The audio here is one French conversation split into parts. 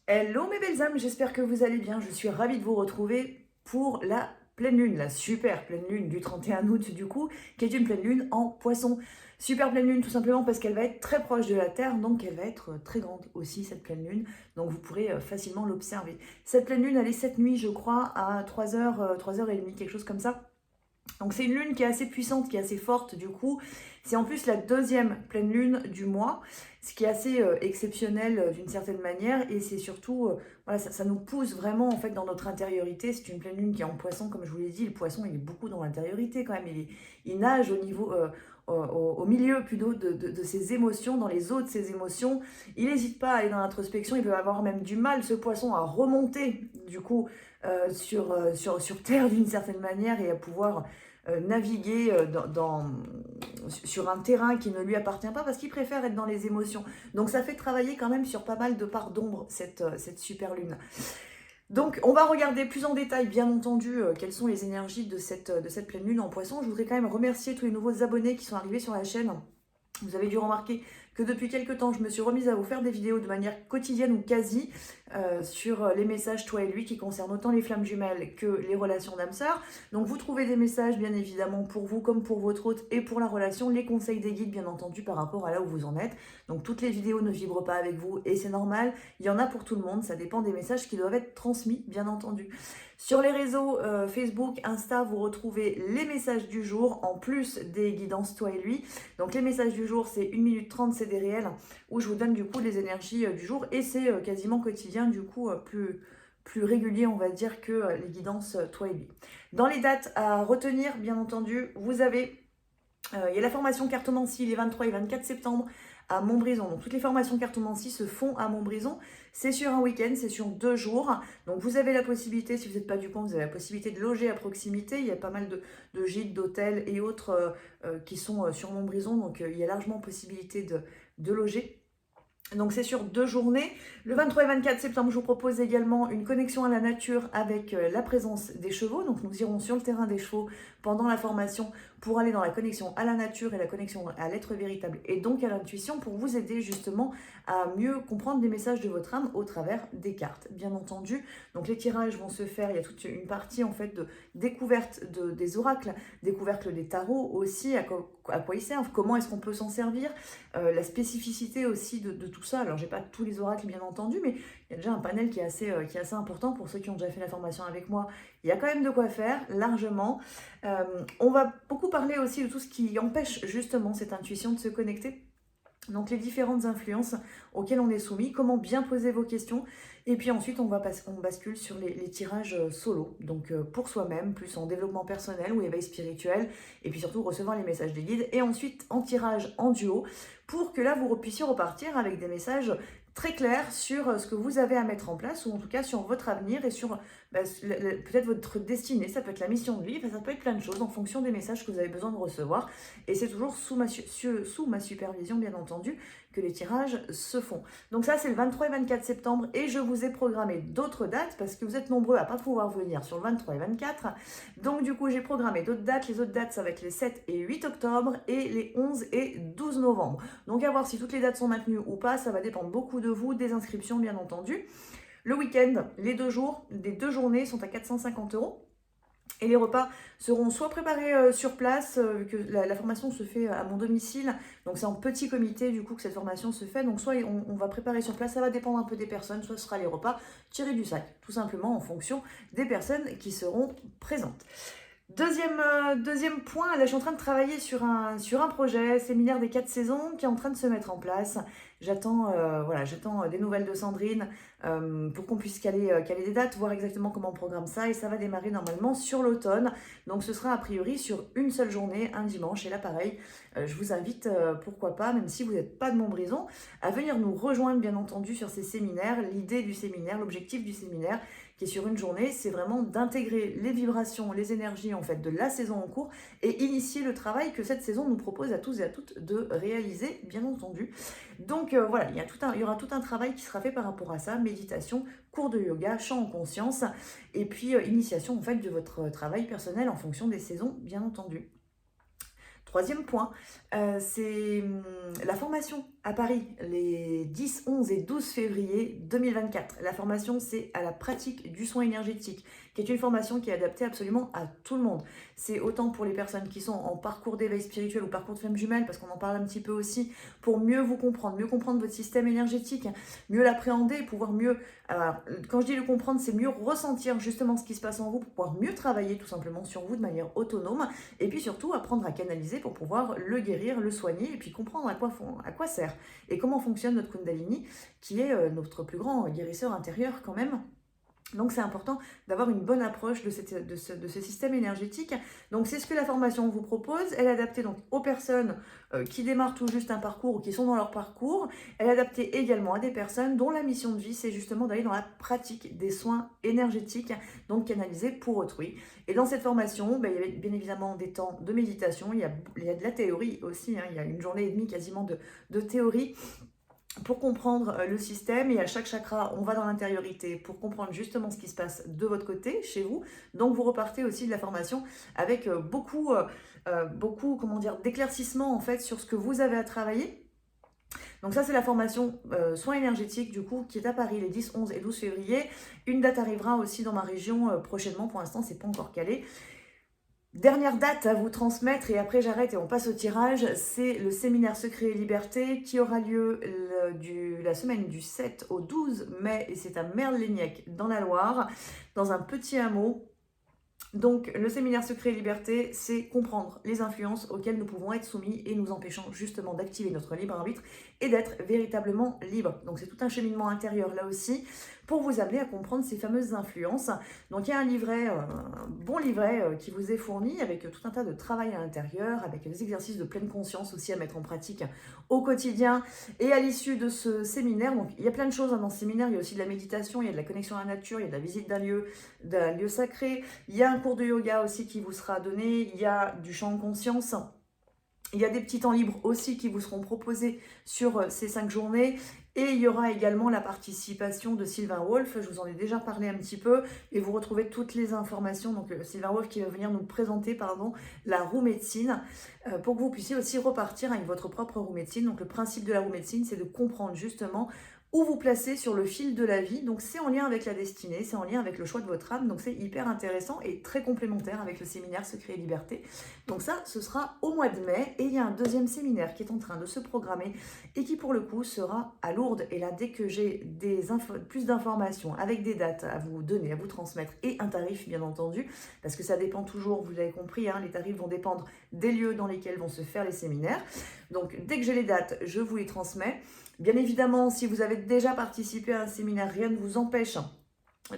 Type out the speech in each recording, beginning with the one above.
Hello mes belles âmes, j'espère que vous allez bien. Je suis ravie de vous retrouver pour la pleine lune, la super pleine lune du 31 août du coup, qui est une pleine lune en poisson. Super pleine lune tout simplement parce qu'elle va être très proche de la Terre, donc elle va être très grande aussi cette pleine lune, donc vous pourrez facilement l'observer. Cette pleine lune, elle est cette nuit je crois à 3h, 3h30, quelque chose comme ça. Donc c'est une lune qui est assez puissante, qui est assez forte du coup. C'est en plus la deuxième pleine lune du mois, ce qui est assez exceptionnel d'une certaine manière. Et c'est surtout, voilà, ça nous pousse vraiment en fait dans notre intériorité. C'est une pleine lune qui est en poisson, comme je vous l'ai dit. Le poisson, il est beaucoup dans l'intériorité quand même. Il nage au niveau, au milieu plutôt de ses émotions, dans les eaux de ses émotions. Il n'hésite pas à aller dans l'introspection. Il peut avoir même du mal, ce poisson, à remonter du coup sur Terre d'une certaine manière et à pouvoir naviguer sur un terrain qui ne lui appartient pas parce qu'il préfère être dans les émotions. Donc ça fait travailler quand même sur pas mal de parts d'ombre cette super lune. Donc on va regarder plus en détail bien entendu quelles sont les énergies de cette pleine lune en poisson. Je voudrais quand même remercier tous les nouveaux abonnés qui sont arrivés sur la chaîne. Vous avez dû remarquer que depuis quelques temps, je me suis remise à vous faire des vidéos de manière quotidienne ou quasi sur les messages toi et lui qui concernent autant les flammes jumelles que les relations d'âme-sœur. Donc vous trouvez des messages bien évidemment pour vous comme pour votre hôte et pour la relation, les conseils des guides bien entendu par rapport à là où vous en êtes. Donc toutes les vidéos ne vibrent pas avec vous et c'est normal, il y en a pour tout le monde, ça dépend des messages qui doivent être transmis bien entendu. Sur les réseaux Facebook, Insta, vous retrouvez les messages du jour en plus des guidances toi et lui. Donc les messages du jour, c'est 1 minute 30, c'est des réels, où je vous donne du coup les énergies du jour, et c'est quasiment quotidien, du coup plus régulier on va dire que les guidances toi et lui. Dans les dates à retenir, bien entendu, vous avez, il y a la formation cartomancie les 23 et 24 septembre à Montbrison. Donc toutes les formations cartomancie se font à Montbrison. C'est sur un week-end, c'est sur 2 jours. Donc vous avez la possibilité, si vous n'êtes pas du coin, vous avez la possibilité de loger à proximité. Il y a pas mal de gîtes, d'hôtels et autres qui sont sur Montbrison. Donc il y a largement possibilité de loger. Donc c'est sur 2 journées. Le 23 et 24 septembre, je vous propose également une connexion à la nature avec la présence des chevaux. Donc nous irons sur le terrain des chevaux pendant la formation pour aller dans la connexion à la nature et la connexion à l'être véritable et donc à l'intuition pour vous aider justement à mieux comprendre les messages de votre âme au travers des cartes, bien entendu. Donc les tirages vont se faire, il y a toute une partie en fait de découverte des oracles, découverte des tarots aussi, à quoi ils servent, comment est-ce qu'on peut s'en servir, la spécificité aussi de tout ça. Alors j'ai pas tous les oracles bien entendu, mais il y a déjà un panel qui est assez important pour ceux qui ont déjà fait la formation avec moi. Il y a quand même de quoi faire, largement. On va beaucoup parler aussi de tout ce qui empêche justement cette intuition de se connecter. Donc les différentes influences auxquelles on est soumis, comment bien poser vos questions. Et puis ensuite, on bascule sur les tirages solo, donc pour soi-même, plus en développement personnel ou éveil spirituel, et puis surtout recevoir les messages des guides. Et ensuite en tirage en duo, pour que là, vous puissiez repartir avec des messages très clairs sur ce que vous avez à mettre en place, ou en tout cas sur votre avenir et sur peut-être votre destinée. Ça peut être la mission de vie, ça peut être plein de choses en fonction des messages que vous avez besoin de recevoir. Et c'est toujours sous ma supervision, bien entendu, que les tirages se font. Donc ça, c'est le 23 et 24 septembre. Et je vous ai programmé d'autres dates parce que vous êtes nombreux à ne pas pouvoir venir sur le 23 et 24. Donc du coup, j'ai programmé d'autres dates. Les autres dates, ça va être les 7 et 8 octobre et les 11 et 12 novembre. Donc à voir si toutes les dates sont maintenues ou pas. Ça va dépendre beaucoup de vous, des inscriptions, bien entendu. Le week-end, les 2 jours, les 2 journées sont à 450 €. Et les repas seront soit préparés sur place, que la formation se fait à mon domicile, donc c'est en petit comité du coup que cette formation se fait, donc soit on va préparer sur place, ça va dépendre un peu des personnes, soit ce sera les repas tirés du sac, tout simplement en fonction des personnes qui seront présentes. Deuxième point, là, je suis en train de travailler sur un projet, séminaire des 4 saisons, qui est en train de se mettre en place. J'attends des nouvelles de Sandrine pour qu'on puisse caler des dates, voir exactement comment on programme ça. Et ça va démarrer normalement sur l'automne. Donc ce sera a priori sur une seule journée, un dimanche. Et là, pareil, je vous invite, pourquoi pas, même si vous n'êtes pas de Montbrison, à venir nous rejoindre, bien entendu, sur ces séminaires. L'idée du séminaire, l'objectif du séminaire, qui est sur une journée, c'est vraiment d'intégrer les vibrations, les énergies en fait de la saison en cours et initier le travail que cette saison nous propose à tous et à toutes de réaliser, bien entendu. Donc voilà, il y aura tout un travail qui sera fait par rapport à ça, méditation, cours de yoga, chant en conscience, et puis initiation en fait de votre travail personnel en fonction des saisons, bien entendu. Troisième point, c'est la formation à Paris les 10, 11 et 12 février 2024. La formation, c'est à la pratique du soin énergétique, qui est une formation qui est adaptée absolument à tout le monde. C'est autant pour les personnes qui sont en parcours d'éveil spirituel ou parcours de flamme jumelle, parce qu'on en parle un petit peu aussi, pour mieux vous comprendre, mieux comprendre votre système énergétique, mieux l'appréhender, pouvoir mieux, quand je dis le comprendre, c'est mieux ressentir justement ce qui se passe en vous, pour pouvoir mieux travailler tout simplement sur vous de manière autonome, et puis surtout apprendre à canaliser pour pouvoir le guérir, le soigner, et puis comprendre à quoi sert et comment fonctionne notre Kundalini, qui est notre plus grand guérisseur intérieur quand même. Donc c'est important d'avoir une bonne approche de ce système énergétique. Donc c'est ce que la formation vous propose. Elle est adaptée donc aux personnes qui démarrent tout juste un parcours ou qui sont dans leur parcours. Elle est adaptée également à des personnes dont la mission de vie, c'est justement d'aller dans la pratique des soins énergétiques, donc canalisés pour autrui. Et dans cette formation, il y avait bien évidemment des temps de méditation, il y a de la théorie aussi, il y a une journée et demie quasiment de théorie, pour comprendre le système, et à chaque chakra, on va dans l'intériorité pour comprendre justement ce qui se passe de votre côté, chez vous. Donc vous repartez aussi de la formation avec beaucoup comment dire, d'éclaircissement en fait sur ce que vous avez à travailler. Donc ça, c'est la formation soins énergétiques du coup qui est à Paris les 10, 11 et 12 février. Une date arrivera aussi dans ma région prochainement, pour l'instant c'est pas encore calé. Dernière date à vous transmettre et après j'arrête et on passe au tirage, c'est le séminaire Secret et Liberté qui aura lieu la semaine du 7 au 12 mai, et c'est à Merle-Léniec dans la Loire, dans un petit hameau. Donc le séminaire Secret et Liberté, c'est comprendre les influences auxquelles nous pouvons être soumis et nous empêchant justement d'activer notre libre arbitre et d'être véritablement libre. Donc c'est tout un cheminement intérieur là aussi pour vous amener à comprendre ces fameuses influences. Donc il y a un livret, un bon livret qui vous est fourni avec tout un tas de travail à l'intérieur, avec des exercices de pleine conscience aussi à mettre en pratique au quotidien. Et à l'issue de ce séminaire, donc il y a plein de choses dans ce séminaire, il y a aussi de la méditation, il y a de la connexion à la nature, il y a de la visite d'un lieu sacré, il y a un cours de yoga aussi qui vous sera donné, il y a du chant de conscience. Il y a des petits temps libres aussi qui vous seront proposés sur ces 5 journées. Et il y aura également la participation de Sylvain Wolf, je vous en ai déjà parlé un petit peu, et vous retrouvez toutes les informations. Donc Sylvain Wolf qui va venir nous présenter la roue médecine, pour que vous puissiez aussi repartir avec votre propre roue médecine. Donc le principe de la roue médecine, c'est de comprendre justement où vous placez sur le fil de la vie. Donc c'est en lien avec la destinée, c'est en lien avec le choix de votre âme, donc c'est hyper intéressant et très complémentaire avec le séminaire Secret et Liberté. Donc ça, ce sera au mois de mai, et il y a un deuxième séminaire qui est en train de se programmer et qui pour le coup sera à Lourdes. Et là, dès que j'ai plus d'informations avec des dates à vous donner, à vous transmettre, et un tarif bien entendu, parce que ça dépend toujours, vous l'avez compris, les tarifs vont dépendre des lieux dans lesquels vont se faire les séminaires. Donc dès que j'ai les dates, je vous les transmets. Bien évidemment, si vous avez déjà participé à un séminaire, rien ne vous empêche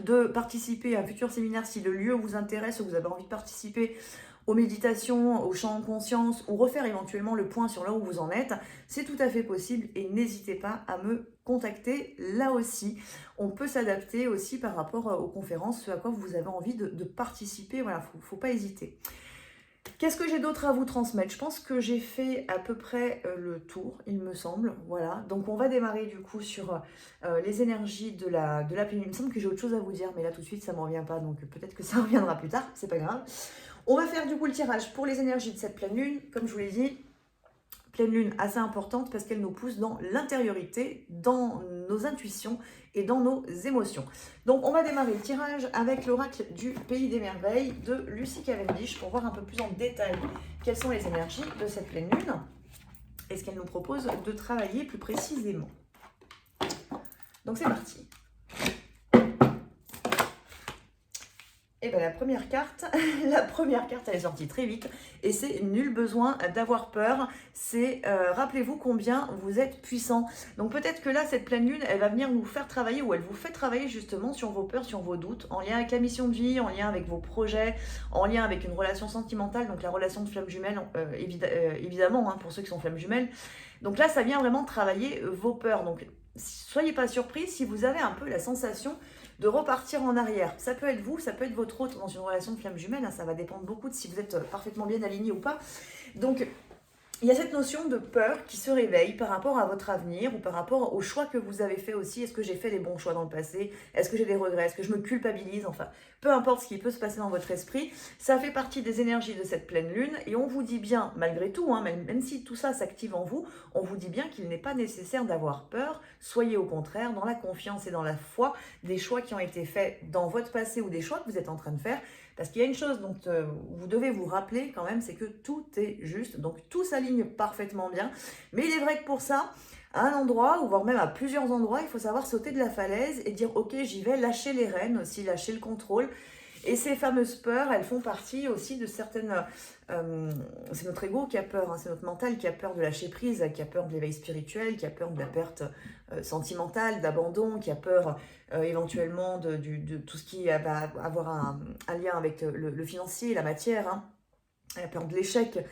de participer à un futur séminaire si le lieu vous intéresse ou vous avez envie de participer aux méditations, aux chants en conscience, ou refaire éventuellement le point sur là où vous en êtes. C'est tout à fait possible et n'hésitez pas à me contacter là aussi. On peut s'adapter aussi par rapport aux conférences, ce à quoi vous avez envie de participer. Voilà, faut pas hésiter. Qu'est-ce que j'ai d'autre à vous transmettre? Je pense que j'ai fait à peu près le tour, il me semble. Voilà, donc on va démarrer du coup sur les énergies de la pleine lune. Il me semble que j'ai autre chose à vous dire, mais là tout de suite ça ne me revient pas, donc peut-être que ça reviendra plus tard, c'est pas grave. On va faire du coup le tirage pour les énergies de cette pleine lune, comme je vous l'ai dit. Pleine lune assez importante parce qu'elle nous pousse dans l'intériorité, dans nos intuitions et dans nos émotions. Donc on va démarrer le tirage avec l'oracle du Pays des Merveilles de Lucie Cavendish pour voir un peu plus en détail quelles sont les énergies de cette pleine lune et ce qu'elle nous propose de travailler plus précisément. Donc c'est parti. Et bien la première carte elle est sortie très vite et c'est nul besoin d'avoir peur. C'est rappelez-vous combien vous êtes puissant. Donc peut-être que là cette pleine lune elle va venir nous faire travailler, ou elle vous fait travailler justement sur vos peurs, sur vos doutes, en lien avec la mission de vie, en lien avec vos projets, en lien avec une relation sentimentale, donc la relation de flamme jumelle évidemment pour ceux qui sont flammes jumelles. Donc là ça vient vraiment travailler vos peurs. Donc soyez pas surpris si vous avez un peu la sensation de repartir en arrière. Ça peut être vous, ça peut être votre autre dans une relation de flamme jumelle, ça va dépendre beaucoup de si vous êtes parfaitement bien aligné ou pas. Donc, il y a cette notion de peur qui se réveille par rapport à votre avenir ou par rapport aux choix que vous avez fait aussi. Est-ce que j'ai fait les bons choix dans le passé? Est-ce que j'ai des regrets? Est-ce que je me culpabilise? Enfin, peu importe ce qui peut se passer dans votre esprit, ça fait partie des énergies de cette pleine lune et on vous dit bien, malgré tout, hein, même si tout ça s'active en vous, on vous dit bien qu'il n'est pas nécessaire d'avoir peur. Soyez au contraire dans la confiance et dans la foi des choix qui ont été faits dans votre passé ou des choix que vous êtes en train de faire. Parce qu'il y a une chose dont vous devez vous rappeler quand même, c'est que tout est juste, donc tout s'aligne parfaitement bien. Mais il est vrai que pour ça, à un endroit, ou voire même à plusieurs endroits, il faut savoir sauter de la falaise et dire ok, j'y vais, lâcher les rênes aussi, lâcher le contrôle. Et ces fameuses peurs, elles font partie aussi de certaines... c'est notre ego qui a peur, hein, c'est notre mental qui a peur de lâcher prise, qui a peur de l'éveil spirituel, qui a peur de la perte sentimentale, d'abandon, qui a peur éventuellement de tout ce qui va avoir un lien avec le financier, la matière, hein, la peur de l'échec.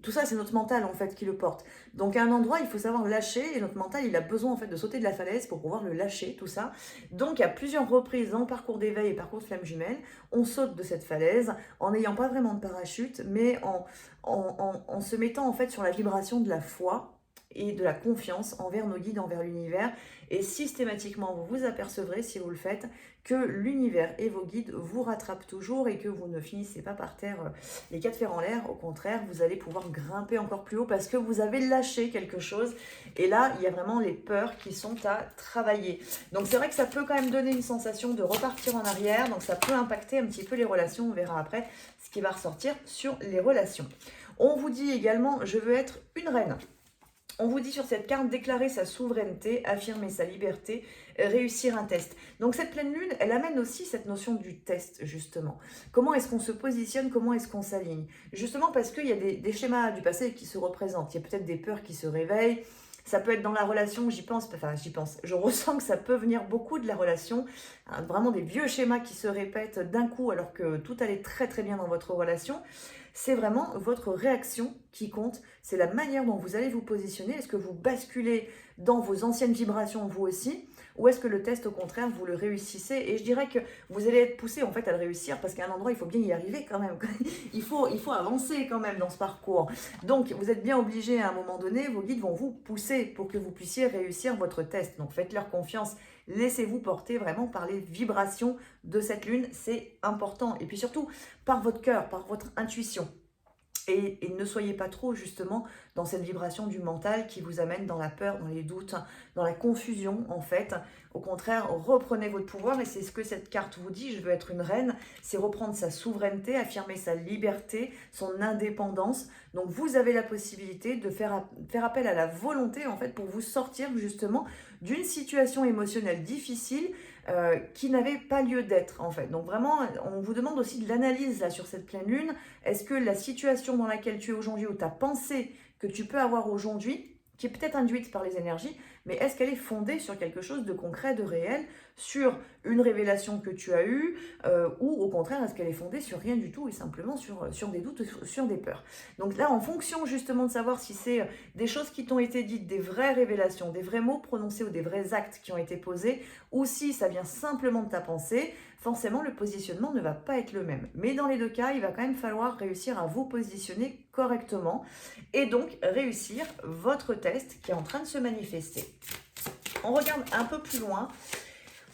Tout ça, c'est notre mental en fait qui le porte. Donc à un endroit, il faut savoir lâcher et notre mental, il a besoin en fait de sauter de la falaise pour pouvoir le lâcher, tout ça. Donc à plusieurs reprises dans le parcours d'éveil et parcours de flamme jumelle, on saute de cette falaise en n'ayant pas vraiment de parachute, mais en se mettant en fait sur la vibration de la foi et de la confiance envers nos guides, envers l'univers. Et systématiquement, vous vous apercevrez, si vous le faites, que l'univers et vos guides vous rattrapent toujours et que vous ne finissez pas par terre les quatre fers en l'air. Au contraire, vous allez pouvoir grimper encore plus haut parce que vous avez lâché quelque chose. Et là, il y a vraiment les peurs qui sont à travailler. Donc c'est vrai que ça peut quand même donner une sensation de repartir en arrière. Donc ça peut impacter un petit peu les relations. On verra après ce qui va ressortir sur les relations. On vous dit également, je veux être une reine. On vous dit sur cette carte, déclarer sa souveraineté, affirmer sa liberté, réussir un test. Donc cette pleine lune, elle amène aussi cette notion du test, justement. Comment est-ce qu'on se positionne, comment est-ce qu'on s'aligne? Justement parce qu'il y a des schémas du passé qui se représentent. Il y a peut-être des peurs qui se réveillent. Ça peut être dans la relation, j'y pense, je ressens que ça peut venir beaucoup de la relation, hein, vraiment des vieux schémas qui se répètent d'un coup alors que tout allait très très bien dans votre relation. C'est vraiment votre réaction qui compte, c'est la manière dont vous allez vous positionner. Est-ce que vous basculez dans vos anciennes vibrations vous aussi, ou est-ce que le test au contraire vous le réussissez? Et je dirais que vous allez être poussé en fait à le réussir parce qu'à un endroit il faut bien y arriver quand même. il faut avancer quand même dans ce parcours. Donc vous êtes bien obligé à un moment donné, vos guides vont vous pousser pour que vous puissiez réussir votre test. Donc faites-leur confiance, laissez-vous porter vraiment par les vibrations de cette lune, c'est important. Et puis surtout par votre cœur, par votre intuition. Et ne soyez pas trop justement dans cette vibration du mental qui vous amène dans la peur, dans les doutes, dans la confusion en fait. Au contraire, reprenez votre pouvoir et c'est ce que cette carte vous dit, je veux être une reine, c'est reprendre sa souveraineté, affirmer sa liberté, son indépendance. Donc vous avez la possibilité de faire appel à la volonté en fait pour vous sortir justement d'une situation émotionnelle difficile qui n'avait pas lieu d'être en fait. Donc vraiment, on vous demande aussi de l'analyse là sur cette pleine lune. Est-ce que la situation dans laquelle tu es aujourd'hui ou ta pensée que tu peux avoir aujourd'hui, qui est peut-être induite par les énergies, mais est-ce qu'elle est fondée sur quelque chose de concret, de réel, sur une révélation que tu as eue, ou au contraire, est-ce qu'elle est fondée sur rien du tout et simplement sur des doutes, sur des peurs? Donc là, en fonction justement de savoir si c'est des choses qui t'ont été dites, des vraies révélations, des vrais mots prononcés ou des vrais actes qui ont été posés, ou si ça vient simplement de ta pensée, forcément le positionnement ne va pas être le même. Mais dans les deux cas, il va quand même falloir réussir à vous positionner correctement et donc réussir votre test qui est en train de se manifester. On regarde un peu plus loin.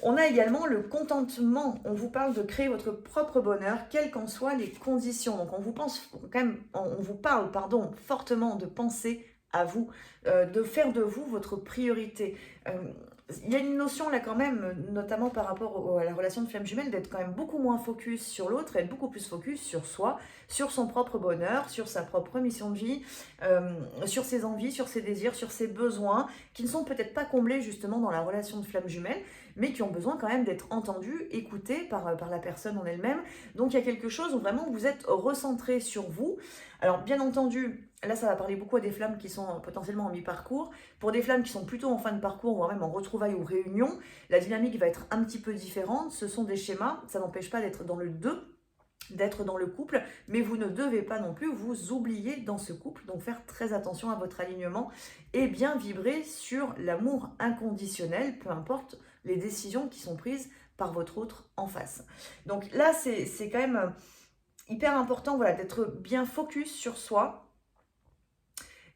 On a également le contentement. On vous parle de créer votre propre bonheur, quelles qu'en soient les conditions. Donc on vous parle fortement de penser à vous, de faire de vous votre priorité. Il y a une notion là quand même, notamment par rapport à la relation de flamme jumelle, d'être quand même beaucoup moins focus sur l'autre, être beaucoup plus focus sur soi, sur son propre bonheur, sur sa propre mission de vie, sur ses envies, sur ses désirs, sur ses besoins, qui ne sont peut-être pas comblés justement dans la relation de flamme jumelle, mais qui ont besoin quand même d'être entendus, écoutés par la personne en elle-même. Donc il y a quelque chose où vraiment vous êtes recentré sur vous. Alors bien entendu, là ça va parler beaucoup à des flammes qui sont potentiellement en mi-parcours. Pour des flammes qui sont plutôt en fin de parcours, voire même en retrouvailles ou réunion, la dynamique va être un petit peu différente. Ce sont des schémas, ça n'empêche pas d'être dans le 2, d'être dans le couple, mais vous ne devez pas non plus vous oublier dans ce couple, donc faire très attention à votre alignement et bien vibrer sur l'amour inconditionnel, peu importe les décisions qui sont prises par votre autre en face. Donc là, c'est quand même hyper important, voilà, d'être bien focus sur soi,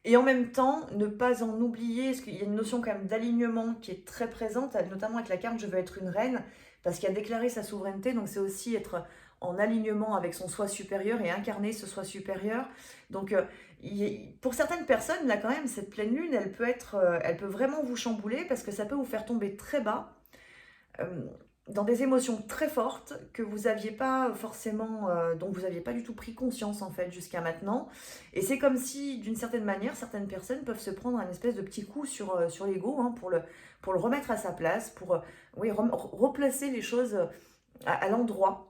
Et en même temps, ne pas en oublier, parce qu'il y a une notion quand même d'alignement qui est très présente, notamment avec la carte « Je veux être une reine », parce qu'il a déclaré sa souveraineté, donc c'est aussi être en alignement avec son soi supérieur et incarner ce soi supérieur. Donc pour certaines personnes, là quand même, cette pleine lune, elle peut vraiment vous chambouler, parce que ça peut vous faire tomber très bas, dans des émotions très fortes que vous n'aviez pas forcément, dont vous n'aviez pas du tout pris conscience en fait jusqu'à maintenant. Et c'est comme si, d'une certaine manière, certaines personnes peuvent se prendre un espèce de petit coup sur l'ego, hein, pour le remettre à sa place, pour oui, replacer les choses à l'endroit.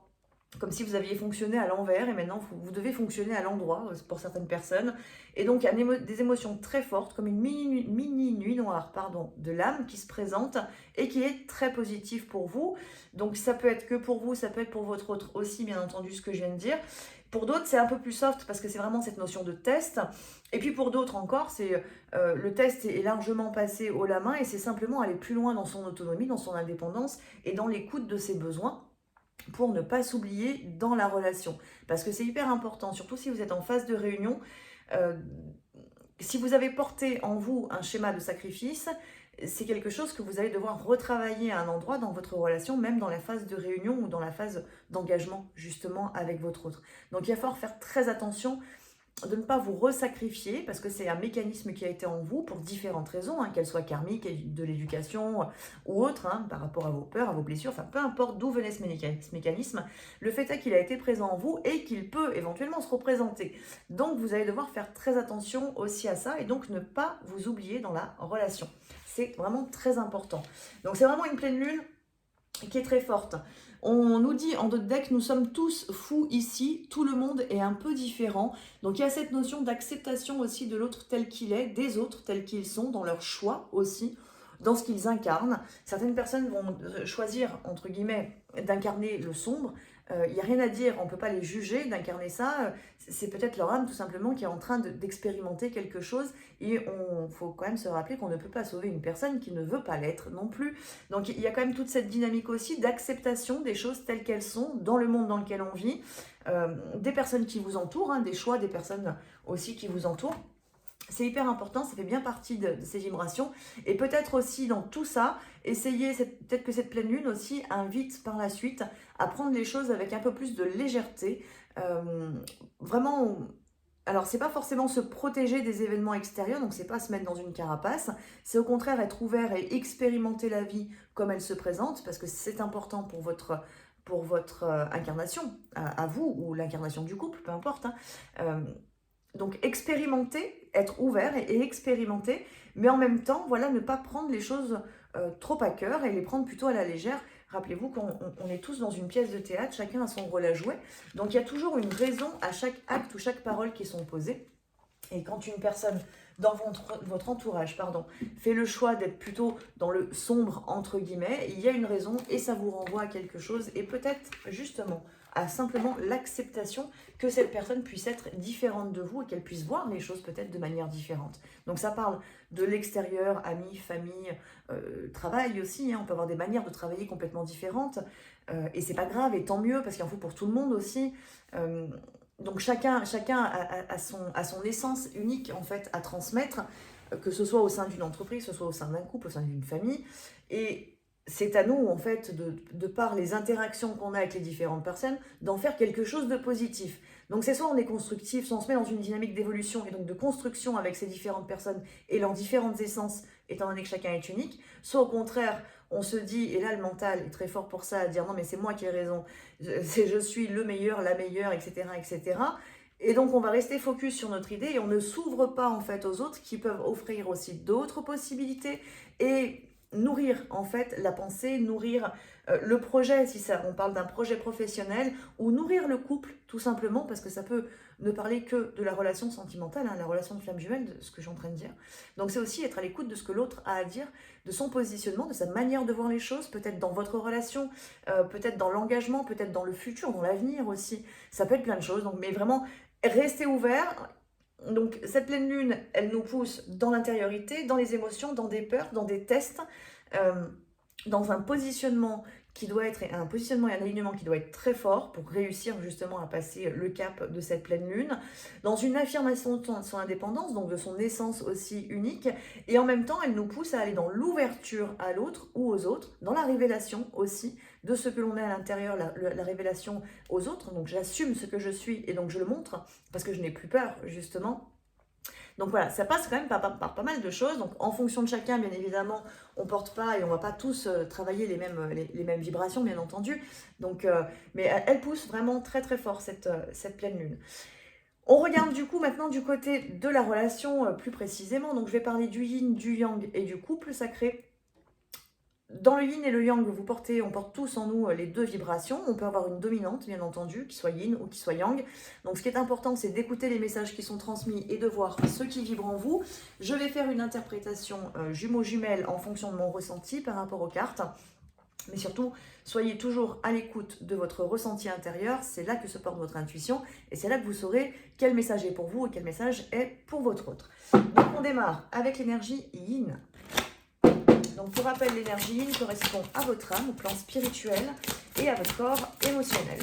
Comme si vous aviez fonctionné à l'envers et maintenant vous devez fonctionner à l'endroit pour certaines personnes. Et donc il y a des émotions très fortes, comme une mini nuit noire de l'âme qui se présente et qui est très positive pour vous. Donc ça peut être que pour vous, ça peut être pour votre autre aussi, bien entendu, ce que je viens de dire. Pour d'autres, c'est un peu plus soft parce que c'est vraiment cette notion de test. Et puis pour d'autres encore, c'est le test est largement passé haut la main et c'est simplement aller plus loin dans son autonomie, dans son indépendance et dans l'écoute de ses besoins, pour ne pas s'oublier dans la relation. Parce que c'est hyper important, surtout si vous êtes en phase de réunion. Si vous avez porté en vous un schéma de sacrifice, c'est quelque chose que vous allez devoir retravailler à un endroit dans votre relation, même dans la phase de réunion ou dans la phase d'engagement, justement, avec votre autre. Donc il va falloir faire très attention de ne pas vous resacrifier, parce que c'est un mécanisme qui a été en vous pour différentes raisons, hein, qu'elles soient karmiques, de l'éducation ou autres, hein, par rapport à vos peurs, à vos blessures, enfin peu importe d'où venait ce mécanisme, le fait est qu'il a été présent en vous et qu'il peut éventuellement se représenter. Donc vous allez devoir faire très attention aussi à ça et donc ne pas vous oublier dans la relation. C'est vraiment très important. Donc c'est vraiment une pleine lune qui est très forte. On nous dit en d'autres decks, nous sommes tous fous ici, tout le monde est un peu différent. Donc il y a cette notion d'acceptation aussi de l'autre tel qu'il est, des autres tels qu'ils sont, dans leur choix aussi, dans ce qu'ils incarnent. Certaines personnes vont choisir, entre guillemets, d'incarner le sombre. Il n'y a rien à dire, on ne peut pas les juger d'incarner ça. C'est peut-être leur âme tout simplement qui est en train d'expérimenter quelque chose. Et il faut quand même se rappeler qu'on ne peut pas sauver une personne qui ne veut pas l'être non plus. Donc il y a quand même toute cette dynamique aussi d'acceptation des choses telles qu'elles sont dans le monde dans lequel on vit, des personnes qui vous entourent, hein, des choix des personnes aussi qui vous entourent. C'est hyper important, ça fait bien partie de ces vibrations. Et peut-être aussi dans tout ça, peut-être que cette pleine lune aussi invite par la suite à prendre les choses avec un peu plus de légèreté. Vraiment, alors c'est pas forcément se protéger des événements extérieurs, donc c'est pas se mettre dans une carapace, c'est au contraire être ouvert et expérimenter la vie comme elle se présente, parce que c'est important pour votre incarnation, à vous, ou l'incarnation du couple, peu importe, hein. Donc expérimenter, être ouvert et expérimenter, mais en même temps, voilà, ne pas prendre les choses trop à cœur et les prendre plutôt à la légère. Rappelez-vous qu'on est tous dans une pièce de théâtre, chacun a son rôle à jouer. Donc il y a toujours une raison à chaque acte ou chaque parole qui sont posées. Et quand une personne dans votre entourage fait le choix d'être plutôt dans le sombre, entre guillemets, il y a une raison et ça vous renvoie à quelque chose. Et peut-être justement à simplement l'acceptation que cette personne puisse être différente de vous et qu'elle puisse voir les choses peut-être de manière différente. Donc ça parle de l'extérieur, amis, famille, travail aussi, hein. On peut avoir des manières de travailler complètement différentes et c'est pas grave et tant mieux parce qu'il en faut pour tout le monde aussi. Donc chacun a son essence unique en fait à transmettre, que ce soit au sein d'une entreprise, que ce soit au sein d'un couple, au sein d'une famille. Et c'est à nous, en fait, de par les interactions qu'on a avec les différentes personnes, d'en faire quelque chose de positif. Donc c'est soit on est constructif, soit on se met dans une dynamique d'évolution et donc de construction avec ces différentes personnes et leurs différentes essences, étant donné que chacun est unique, soit au contraire, on se dit, et là le mental est très fort pour ça, à dire non mais c'est moi qui ai raison, je suis le meilleur, la meilleure, etc., etc. Et donc on va rester focus sur notre idée et on ne s'ouvre pas en fait aux autres qui peuvent offrir aussi d'autres possibilités et nourrir en fait la pensée, nourrir le projet, si ça, on parle d'un projet professionnel, ou nourrir le couple tout simplement, parce que ça peut ne parler que de la relation sentimentale, hein, la relation de flamme jumelle, de ce que je suis en train de dire. Donc c'est aussi être à l'écoute de ce que l'autre a à dire, de son positionnement, de sa manière de voir les choses, peut-être dans votre relation, peut-être dans l'engagement, peut-être dans le futur, dans l'avenir aussi. Ça peut être plein de choses, donc, mais vraiment restez ouvert. Donc cette pleine lune, elle nous pousse dans l'intériorité, dans les émotions, dans des peurs, dans des tests, dans un positionnement qui doit être, un positionnement et un alignement qui doit être très fort pour réussir justement à passer le cap de cette pleine lune, dans une affirmation de son indépendance, donc de son essence aussi unique, et en même temps elle nous pousse à aller dans l'ouverture à l'autre ou aux autres, dans la révélation aussi de ce que l'on est à l'intérieur, la révélation aux autres, donc j'assume ce que je suis et donc je le montre, parce que je n'ai plus peur justement. Donc voilà, ça passe quand même par pas mal de choses. Donc en fonction de chacun, bien évidemment, on ne porte pas et on ne va pas tous travailler les mêmes vibrations, bien entendu. Donc, mais elle pousse vraiment très très fort cette pleine lune. On regarde du coup maintenant du côté de la relation plus précisément. Donc je vais parler du yin, du yang et du couple sacré. Dans le yin et le yang, on porte tous en nous les deux vibrations. On peut avoir une dominante, bien entendu, qui soit yin ou qui soit yang. Donc ce qui est important, c'est d'écouter les messages qui sont transmis et de voir ce qui vibre en vous. Je vais faire une interprétation jumeaux-jumelles en fonction de mon ressenti par rapport aux cartes. Mais surtout, soyez toujours à l'écoute de votre ressenti intérieur. C'est là que se porte votre intuition. Et c'est là que vous saurez quel message est pour vous et quel message est pour votre autre. Donc on démarre avec l'énergie yin. Donc pour rappel, l'énergie yin correspond à votre âme, au plan spirituel et à votre corps émotionnel.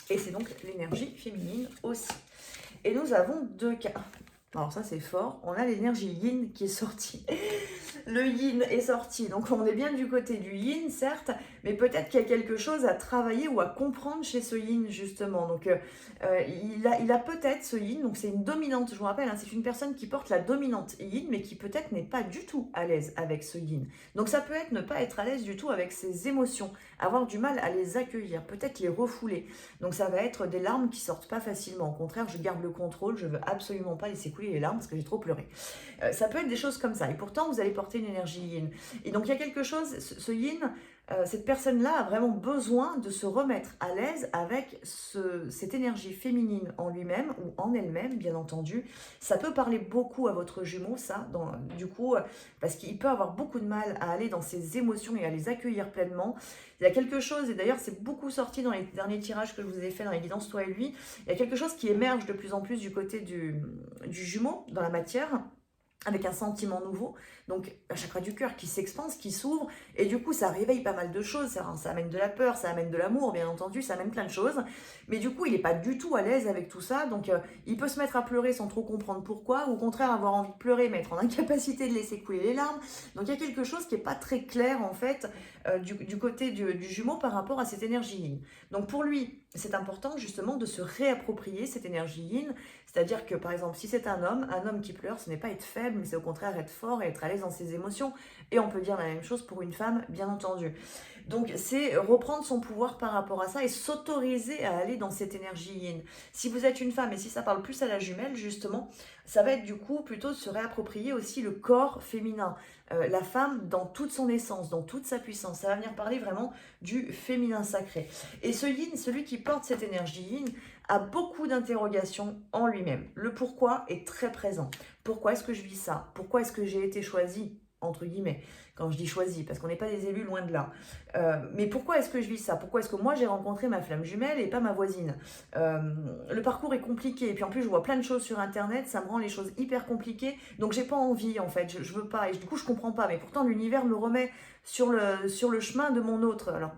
Et c'est donc l'énergie féminine aussi. Et nous avons deux cas. Alors ça c'est fort, on a l'énergie yin qui est sortie. Le yin est sorti, donc on est bien du côté du yin certes, mais peut-être qu'il y a quelque chose à travailler ou à comprendre chez ce yin justement. Donc il a peut-être ce yin, donc c'est une dominante, je vous rappelle, hein, c'est une personne qui porte la dominante yin, mais qui peut-être n'est pas du tout à l'aise avec ce yin. Donc ça peut être ne pas être à l'aise du tout avec ses émotions, avoir du mal à les accueillir, peut-être les refouler. Donc ça va être des larmes qui sortent pas facilement. Au contraire, je garde le contrôle, je veux absolument pas laisser couler les larmes parce que j'ai trop pleuré. Ça peut être des choses comme ça. Et pourtant, vous allez porter une énergie yin. Et donc il y a quelque chose, ce yin, cette personne-là a vraiment besoin de se remettre à l'aise avec cette énergie féminine en lui-même ou en elle-même, bien entendu. Ça peut parler beaucoup à votre jumeau, ça, du coup, parce qu'il peut avoir beaucoup de mal à aller dans ses émotions et à les accueillir pleinement. Il y a quelque chose, et d'ailleurs c'est beaucoup sorti dans les derniers tirages que je vous ai fait dans les guidances toi et lui, il y a quelque chose qui émerge de plus en plus du côté du jumeau, dans la matière, avec un sentiment nouveau, donc un chakra du cœur qui s'expanse, qui s'ouvre, et du coup ça réveille pas mal de choses, ça amène de la peur, ça amène de l'amour, bien entendu, ça amène plein de choses, mais du coup il n'est pas du tout à l'aise avec tout ça, donc il peut se mettre à pleurer sans trop comprendre pourquoi, ou au contraire avoir envie de pleurer, mais être en incapacité de laisser couler les larmes, donc il y a quelque chose qui n'est pas très clair en fait, du côté du jumeau par rapport à cette énergie yin. Donc pour lui, c'est important justement de se réapproprier cette énergie yin, c'est-à-dire que par exemple si c'est un homme qui pleure, ce n'est pas être faible, mais c'est au contraire être fort et être à l'aise dans ses émotions, et on peut dire la même chose pour une femme, bien entendu. Donc c'est reprendre son pouvoir par rapport à ça et s'autoriser à aller dans cette énergie yin. Si vous êtes une femme et si ça parle plus à la jumelle justement, ça va être du coup plutôt de se réapproprier aussi le corps féminin, la femme dans toute son essence, dans toute sa puissance. Ça va venir parler vraiment du féminin sacré. Et ce yin, celui qui porte cette énergie yin, a beaucoup d'interrogations en lui-même. Le pourquoi est très présent. Pourquoi est-ce que je vis ça? Pourquoi est-ce que j'ai été choisie, entre guillemets, quand je dis choisie, parce qu'on n'est pas des élus, loin de là. Mais pourquoi est-ce que je vis ça? Pourquoi est-ce que moi j'ai rencontré ma flamme jumelle et pas ma voisine? Le parcours est compliqué, et puis en plus je vois plein de choses sur internet, ça me rend les choses hyper compliquées, donc j'ai pas envie en fait, je veux pas, et du coup je comprends pas, mais pourtant l'univers me remet sur le chemin de mon autre. Alors,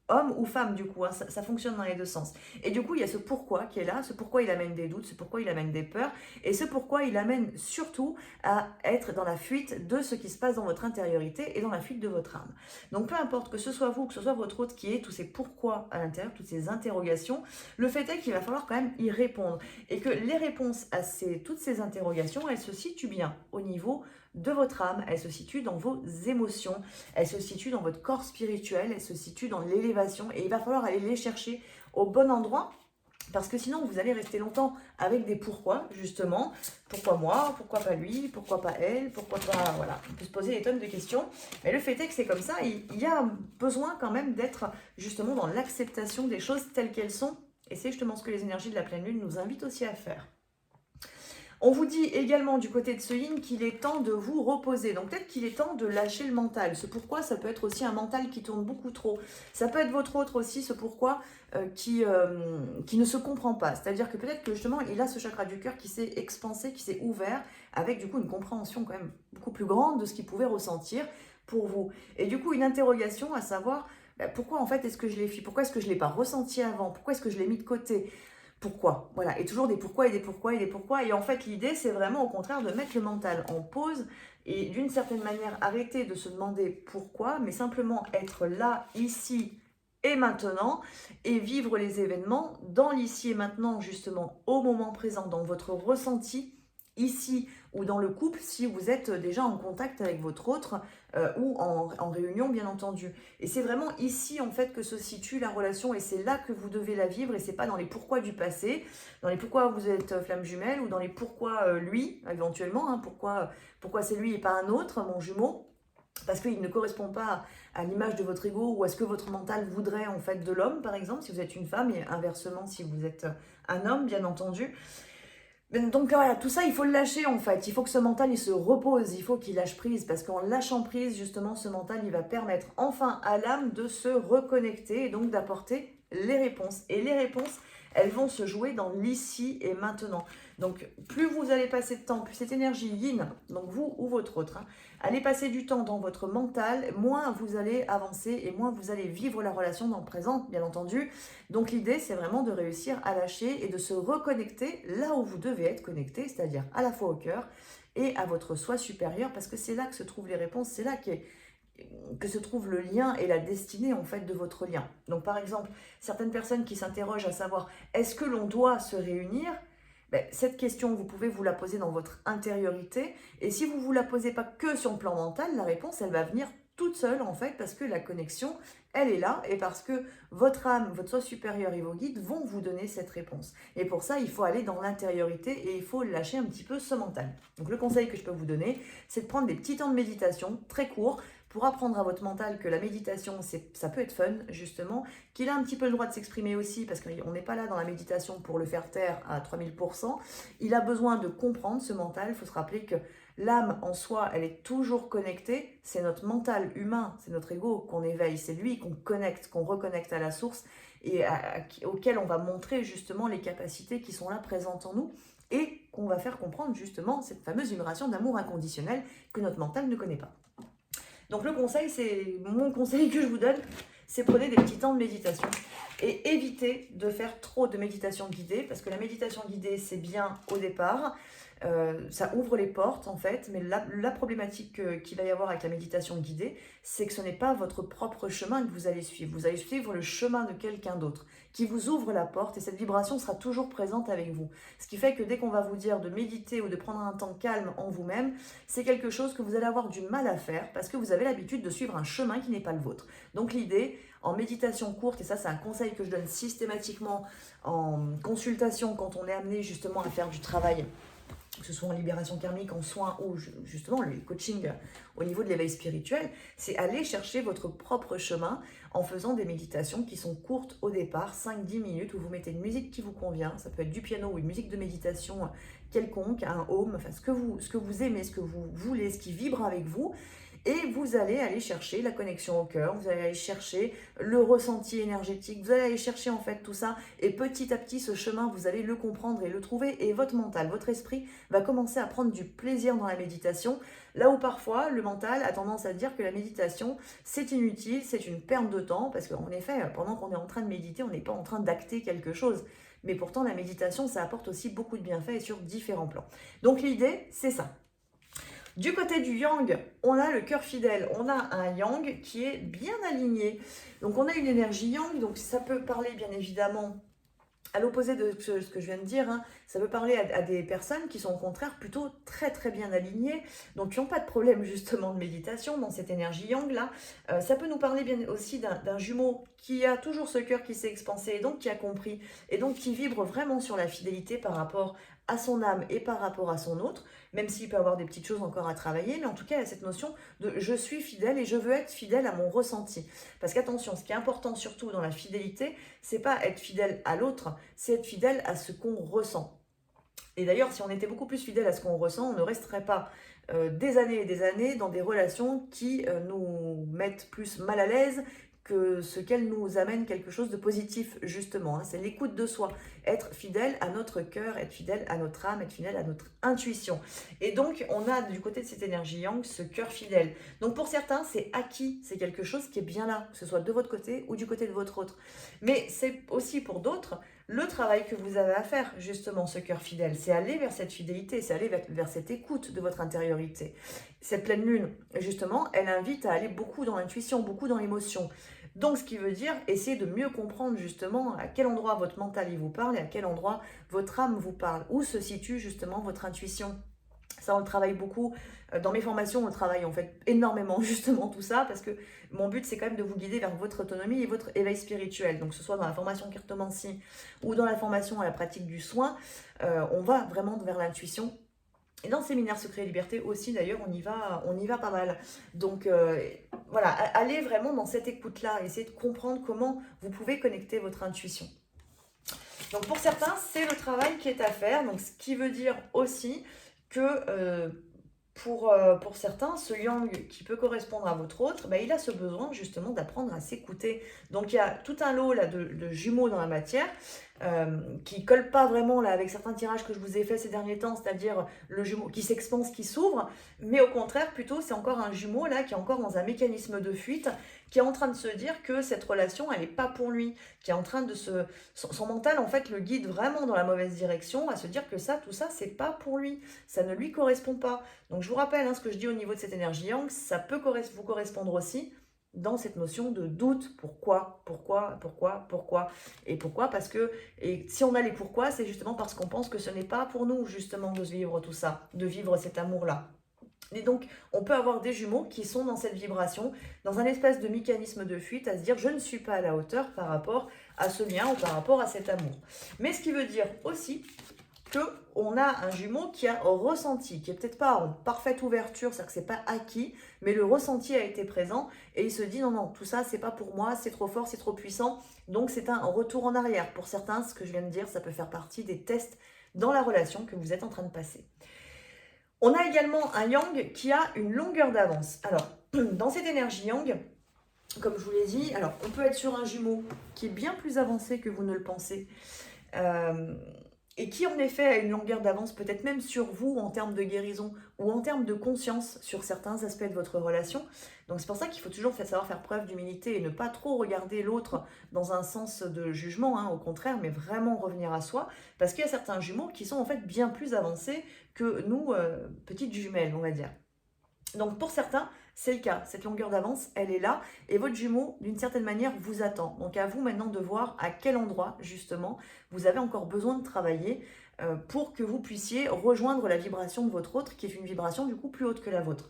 homme ou femme du coup, hein, ça fonctionne dans les deux sens. Et du coup, il y a ce pourquoi qui est là, ce pourquoi il amène des doutes, ce pourquoi il amène des peurs, et ce pourquoi il amène surtout à être dans la fuite de ce qui se passe dans votre intériorité et dans la fuite de votre âme. Donc peu importe que ce soit vous, que ce soit votre autre qui ait tous ces pourquoi à l'intérieur, toutes ces interrogations, le fait est qu'il va falloir quand même y répondre. Et que les réponses à toutes ces interrogations, elles se situent bien au niveau de votre âme, elle se situe dans vos émotions, elle se situe dans votre corps spirituel, elle se situe dans l'élévation, et il va falloir aller les chercher au bon endroit, parce que sinon vous allez rester longtemps avec des pourquoi, justement. Pourquoi moi? Pourquoi pas lui? Pourquoi pas elle? Pourquoi pas... Voilà, on peut se poser des tonnes de questions, mais le fait est que c'est comme ça, il y a besoin quand même d'être justement dans l'acceptation des choses telles qu'elles sont, et c'est justement ce que les énergies de la pleine lune nous invitent aussi à faire. On vous dit également du côté de ce yin qu'il est temps de vous reposer. Donc peut-être qu'il est temps de lâcher le mental. Ce pourquoi, ça peut être aussi un mental qui tourne beaucoup trop. Ça peut être votre autre aussi, ce pourquoi qui ne se comprend pas. C'est-à-dire que peut-être que justement, il a ce chakra du cœur qui s'est expansé, qui s'est ouvert, avec du coup une compréhension quand même beaucoup plus grande de ce qu'il pouvait ressentir. pour vous. Et du coup, une interrogation à savoir, pourquoi en fait est-ce que je l'ai fait? Pourquoi est-ce que je ne l'ai pas ressenti avant? Pourquoi est-ce que je l'ai mis de côté? Pourquoi? Voilà, et toujours des pourquoi et des pourquoi et des pourquoi. Et en fait, l'idée, c'est vraiment au contraire de mettre le mental en pause et d'une certaine manière arrêter de se demander pourquoi, mais simplement être là, ici et maintenant, et vivre les événements dans l'ici et maintenant, justement, au moment présent, dans votre ressenti, ici ou dans le couple, si vous êtes déjà en contact avec votre autre ou en réunion, bien entendu. Et c'est vraiment ici, en fait, que se situe la relation, et c'est là que vous devez la vivre, et c'est pas dans les pourquoi du passé, dans les pourquoi vous êtes flamme jumelle, ou dans les pourquoi lui, éventuellement, hein, pourquoi c'est lui et pas un autre, mon jumeau, parce qu'il ne correspond pas à l'image de votre ego ou à ce que votre mental voudrait en fait de l'homme, par exemple, si vous êtes une femme, et inversement si vous êtes un homme, bien entendu. Donc voilà, tout ça, il faut le lâcher en fait. Il faut que ce mental, il se repose, il faut qu'il lâche prise, parce qu'en lâchant prise, justement, ce mental, il va permettre enfin à l'âme de se reconnecter et donc d'apporter les réponses. Et les réponses, elles vont se jouer dans l'ici et maintenant. Donc plus vous allez passer de temps, plus cette énergie yin, donc vous ou votre autre, hein, allez passer du temps dans votre mental, moins vous allez avancer et moins vous allez vivre la relation dans le présent, bien entendu. Donc l'idée, c'est vraiment de réussir à lâcher et de se reconnecter là où vous devez être connecté, c'est-à-dire à la fois au cœur et à votre soi supérieur, parce que c'est là que se trouvent les réponses, c'est là que se trouve le lien et la destinée en fait de votre lien. Donc par exemple, certaines personnes qui s'interrogent à savoir est-ce que l'on doit se réunir? Cette question, vous pouvez vous la poser dans votre intériorité, et si vous ne vous la posez pas que sur le plan mental, la réponse, elle va venir toute seule en fait, parce que la connexion, elle est là, et parce que votre âme, votre soi supérieur et vos guides vont vous donner cette réponse. Et pour ça, il faut aller dans l'intériorité et il faut lâcher un petit peu ce mental. Donc le conseil que je peux vous donner, c'est de prendre des petits temps de méditation très courts, pour apprendre à votre mental que la méditation, ça peut être fun, justement, qu'il a un petit peu le droit de s'exprimer aussi, parce qu'on n'est pas là dans la méditation pour le faire taire à 3000%. Il a besoin de comprendre ce mental. Il faut se rappeler que l'âme en soi, elle est toujours connectée. C'est notre mental humain, c'est notre ego qu'on éveille. C'est lui qu'on connecte, qu'on reconnecte à la source et auquel on va montrer justement les capacités qui sont là présentes en nous, et qu'on va faire comprendre justement cette fameuse vibration d'amour inconditionnel que notre mental ne connaît pas. Donc le conseil, c'est mon conseil que je vous donne, c'est prenez des petits temps de méditation et évitez de faire trop de méditation guidée, parce que la méditation guidée, c'est bien au départ, ça ouvre les portes en fait, mais la problématique qu'il va y avoir avec la méditation guidée, c'est que ce n'est pas votre propre chemin que vous allez suivre. Vous allez suivre le chemin de quelqu'un d'autre qui vous ouvre la porte, et cette vibration sera toujours présente avec vous. Ce qui fait que dès qu'on va vous dire de méditer ou de prendre un temps calme en vous-même, c'est quelque chose que vous allez avoir du mal à faire, parce que vous avez l'habitude de suivre un chemin qui n'est pas le vôtre. Donc l'idée, en méditation courte, et ça c'est un conseil que je donne systématiquement en consultation quand on est amené justement à faire du travail, que ce soit en libération karmique, en soins ou justement le coaching au niveau de l'éveil spirituel, c'est aller chercher votre propre chemin en faisant des méditations qui sont courtes au départ, 5-10 minutes, où vous mettez une musique qui vous convient, ça peut être du piano ou une musique de méditation quelconque, un home, enfin ce que vous aimez, ce que vous voulez, ce qui vibre avec vous. Et vous allez aller chercher la connexion au cœur, vous allez aller chercher le ressenti énergétique, vous allez aller chercher en fait tout ça, et petit à petit ce chemin, vous allez le comprendre et le trouver, et votre mental, votre esprit va commencer à prendre du plaisir dans la méditation, là où parfois le mental a tendance à dire que la méditation c'est inutile, c'est une perte de temps, parce qu'en effet, pendant qu'on est en train de méditer, on n'est pas en train d'acter quelque chose. Mais pourtant la méditation, ça apporte aussi beaucoup de bienfaits et sur différents plans. Donc l'idée, c'est ça. Du côté du yang, on a le cœur fidèle, on a un yang qui est bien aligné. Donc on a une énergie yang, donc ça peut parler bien évidemment à l'opposé de ce que je viens de dire, hein, ça peut parler à des personnes qui sont au contraire plutôt très très bien alignées, donc qui n'ont pas de problème justement de méditation dans cette énergie yang là. Ça peut nous parler bien aussi d'un jumeau qui a toujours ce cœur qui s'est expansé, et donc qui a compris, et donc qui vibre vraiment sur la fidélité par rapport à son âme et par rapport à son autre, même s'il peut avoir des petites choses encore à travailler, mais en tout cas il y a cette notion de je suis fidèle et je veux être fidèle à mon ressenti. Parce qu'attention, ce qui est important surtout dans la fidélité, c'est pas être fidèle à l'autre, c'est être fidèle à ce qu'on ressent. Et d'ailleurs, si on était beaucoup plus fidèle à ce qu'on ressent, on ne resterait pas des années et des années dans des relations qui nous mettent plus mal à l'aise que ce qu'elle nous amène quelque chose de positif, justement. Hein. C'est l'écoute de soi, être fidèle à notre cœur, être fidèle à notre âme, être fidèle à notre intuition. Et donc, on a du côté de cette énergie yang ce cœur fidèle. Donc, pour certains, c'est acquis, c'est quelque chose qui est bien là, que ce soit de votre côté ou du côté de votre autre. Mais c'est aussi pour d'autres le travail que vous avez à faire, justement, ce cœur fidèle. C'est aller vers cette fidélité, c'est aller vers cette écoute de votre intériorité. Cette pleine lune, justement, elle invite à aller beaucoup dans l'intuition, beaucoup dans l'émotion. Donc, ce qui veut dire essayer de mieux comprendre, justement, à quel endroit votre mental il vous parle et à quel endroit votre âme vous parle. Où se situe, justement, votre intuition. Ça, on le travaille beaucoup. Dans mes formations, on le travaille en fait énormément, justement, tout ça, parce que mon but, c'est quand même de vous guider vers votre autonomie et votre éveil spirituel. Donc, que ce soit dans la formation cartomancie ou dans la formation à la pratique du soin, on va vraiment vers l'intuition. Et dans le séminaire Secret et Liberté aussi, d'ailleurs, on y va pas mal. Donc, voilà, allez vraiment dans cette écoute-là, essayez de comprendre comment vous pouvez connecter votre intuition. Donc, pour certains, c'est le travail qui est à faire. Donc, ce qui veut dire aussi que pour certains, ce yang qui peut correspondre à votre autre, bah, il a ce besoin justement d'apprendre à s'écouter. Donc il y a tout un lot là, de jumeaux dans la matière qui ne collent pas vraiment là, avec certains tirages que je vous ai fait ces derniers temps, c'est-à-dire le jumeau qui s'expanse, qui s'ouvre, mais au contraire plutôt c'est encore un jumeau là qui est encore dans un mécanisme de fuite, qui est en train de se dire que cette relation elle n'est pas pour lui, qui est en train de son mental en fait le guide vraiment dans la mauvaise direction, à se dire que tout ça c'est pas pour lui, ça ne lui correspond pas. Donc je vous rappelle hein, ce que je dis au niveau de cette énergie yang, ça peut vous correspondre aussi dans cette notion de doute. Pourquoi et pourquoi, parce que, et si on a les pourquoi, c'est justement parce qu'on pense que ce n'est pas pour nous justement de vivre tout ça, de vivre cet amour-là. Et donc, on peut avoir des jumeaux qui sont dans cette vibration, dans un espèce de mécanisme de fuite, à se dire je ne suis pas à la hauteur par rapport à ce lien ou par rapport à cet amour. Mais ce qui veut dire aussi qu'on a un jumeau qui a ressenti, qui n'est peut-être pas en parfaite ouverture, c'est-à-dire que ce n'est pas acquis, mais le ressenti a été présent et il se dit non, tout ça, c'est pas pour moi, c'est trop fort, c'est trop puissant. Donc, c'est un retour en arrière. Pour certains, ce que je viens de dire, ça peut faire partie des tests dans la relation que vous êtes en train de passer. On a également un yang qui a une longueur d'avance. Alors, dans cette énergie yang, comme je vous l'ai dit, alors on peut être sur un jumeau qui est bien plus avancé que vous ne le pensez, et qui en effet a une longueur d'avance peut-être même sur vous en termes de guérison ou en termes de conscience sur certains aspects de votre relation. Donc c'est pour ça qu'il faut toujours savoir faire preuve d'humilité et ne pas trop regarder l'autre dans un sens de jugement, hein, au contraire, mais vraiment revenir à soi, parce qu'il y a certains jumeaux qui sont en fait bien plus avancés que nous, petites jumelles, on va dire. Donc pour certains, c'est le cas, cette longueur d'avance, elle est là, et votre jumeau, d'une certaine manière, vous attend. Donc à vous maintenant de voir à quel endroit, justement, vous avez encore besoin de travailler pour que vous puissiez rejoindre la vibration de votre autre, qui est une vibration du coup plus haute que la vôtre.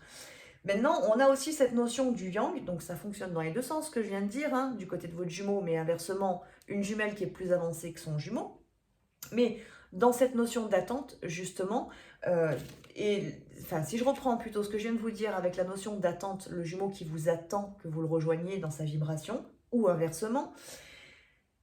Maintenant, on a aussi cette notion du yang, donc ça fonctionne dans les deux sens, ce que je viens de dire, hein, du côté de votre jumeau, mais inversement, une jumelle qui est plus avancée que son jumeau. Mais dans cette notion d'attente, justement, si je reprends plutôt ce que je viens de vous dire avec la notion d'attente, le jumeau qui vous attend que vous le rejoigniez dans sa vibration, ou inversement,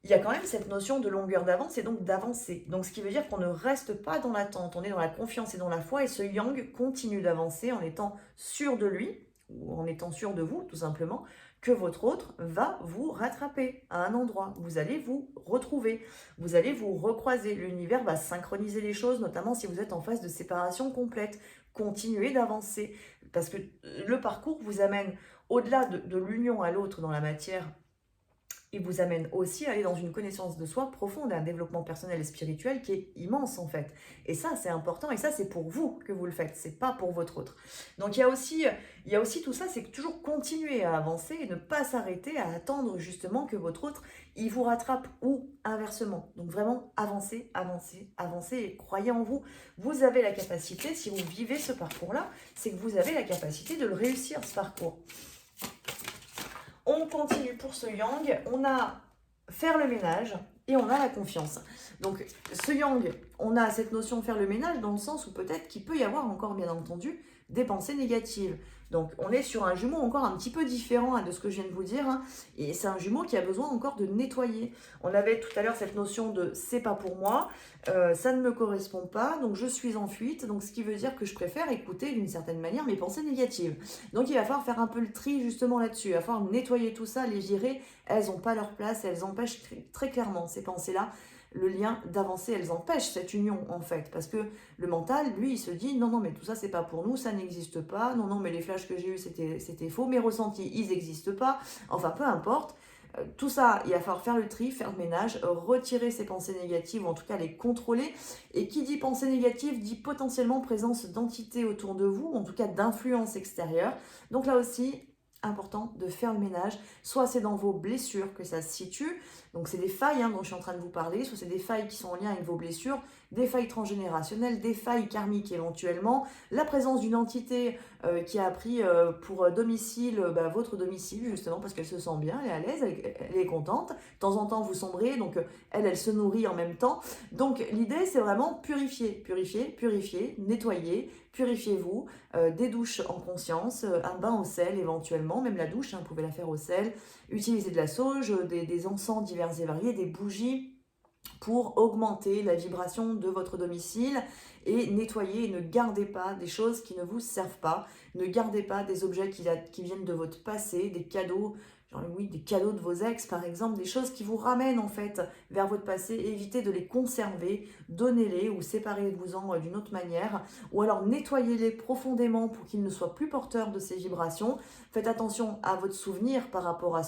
il y a quand même cette notion de longueur d'avance et donc d'avancer. Donc ce qui veut dire qu'on ne reste pas dans l'attente, on est dans la confiance et dans la foi, et ce yang continue d'avancer en étant sûr de lui, ou en étant sûr de vous, tout simplement, que votre autre va vous rattraper à un endroit. Vous allez vous retrouver, vous allez vous recroiser. L'univers va synchroniser les choses, notamment si vous êtes en phase de séparation complète. Continuez d'avancer, parce que le parcours vous amène au-delà de l'union à l'autre dans la matière. Il vous amène aussi à aller dans une connaissance de soi profonde, un développement personnel et spirituel qui est immense en fait. Et ça, c'est important, et ça, c'est pour vous que vous le faites, c'est pas pour votre autre. Donc il y a aussi tout ça, c'est que toujours continuer à avancer et ne pas s'arrêter à attendre justement que votre autre, il vous rattrape ou inversement. Donc vraiment, avancez, avancez, avancez et croyez en vous. Vous avez la capacité, si vous vivez ce parcours-là, c'est que vous avez la capacité de le réussir, ce parcours. On continue pour ce yang, on a faire le ménage et on a la confiance. Donc ce yang, on a cette notion de faire le ménage dans le sens où peut-être qu'il peut y avoir encore bien entendu des pensées négatives. Donc on est sur un jumeau encore un petit peu différent de ce que je viens de vous dire, hein, et c'est un jumeau qui a besoin encore de nettoyer. On avait tout à l'heure cette notion de c'est pas pour moi, ça ne me correspond pas, donc je suis en fuite, donc ce qui veut dire que je préfère écouter d'une certaine manière mes pensées négatives. Donc il va falloir faire un peu le tri justement là-dessus, il va falloir nettoyer tout ça, les virer, elles n'ont pas leur place, elles empêchent très clairement ces pensées-là, le lien d'avancer, elles empêchent cette union en fait, parce que le mental, lui, il se dit non, non, mais tout ça, c'est pas pour nous, ça n'existe pas, non, non, mais les flashs que j'ai eus, c'était faux, mes ressentis, ils n'existent pas, enfin, peu importe. Tout ça, il va falloir faire le tri, faire le ménage, retirer ces pensées négatives, ou en tout cas les contrôler. Et qui dit pensée négative dit potentiellement présence d'entités autour de vous, ou en tout cas d'influence extérieure. Donc là aussi, important de faire le ménage. Soit c'est dans vos blessures que ça se situe, donc c'est des failles dont je suis en train de vous parler, soit c'est des failles qui sont en lien avec vos blessures, des failles transgénérationnelles, des failles karmiques éventuellement, la présence d'une entité qui a pris pour domicile votre domicile justement parce qu'elle se sent bien, elle est à l'aise, elle est contente, de temps en temps vous sombrez, donc elle se nourrit en même temps. Donc l'idée c'est vraiment purifier, purifier, purifier, nettoyer, purifiez-vous, des douches en conscience, un bain au sel éventuellement, même la douche, vous pouvez la faire au sel, utiliser de la sauge, des encens divers et variés, des bougies pour augmenter la vibration de votre domicile et nettoyer et ne gardez pas des choses qui ne vous servent pas, ne gardez pas des objets qui viennent de votre passé, des cadeaux, genre oui, des cadeaux de vos ex par exemple, des choses qui vous ramènent en fait vers votre passé, évitez de les conserver, donnez-les ou séparez-vous-en d'une autre manière, ou alors nettoyez-les profondément pour qu'ils ne soient plus porteurs de ces vibrations. Faites attention à votre souvenir par rapport à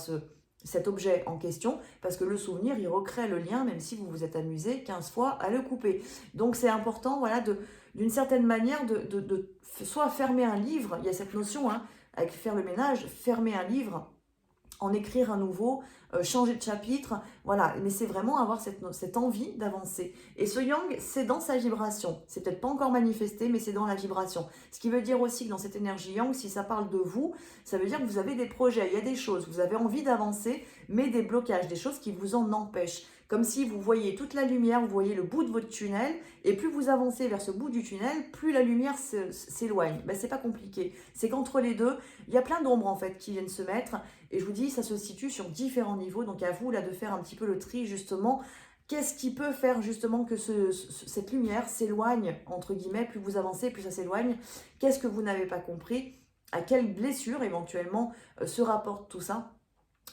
cet objet en question, parce que le souvenir, il recrée le lien, même si vous vous êtes amusé 15 fois à le couper. Donc c'est important, voilà, d'une certaine manière, de soit fermer un livre, il y a cette notion, avec faire le ménage, fermer un livre, en écrire un nouveau, changer de chapitre, voilà, mais c'est vraiment avoir cette envie d'avancer. Et ce yang, c'est dans sa vibration, c'est peut-être pas encore manifesté, mais c'est dans la vibration. Ce qui veut dire aussi que dans cette énergie yang, si ça parle de vous, ça veut dire que vous avez des projets, il y a des choses, vous avez envie d'avancer, mais des blocages, des choses qui vous en empêchent. Comme si vous voyez toute la lumière, vous voyez le bout de votre tunnel, et plus vous avancez vers ce bout du tunnel, plus la lumière s'éloigne. Ben, c'est pas compliqué. C'est qu'entre les deux, il y a plein d'ombres en fait qui viennent se mettre, et je vous dis, ça se situe sur différents niveaux, donc à vous là de faire un petit peu le tri justement. Qu'est-ce qui peut faire justement que cette lumière s'éloigne, entre guillemets, plus vous avancez, plus ça s'éloigne? Qu'est-ce que vous n'avez pas compris? À quelle blessure éventuellement se rapporte tout ça?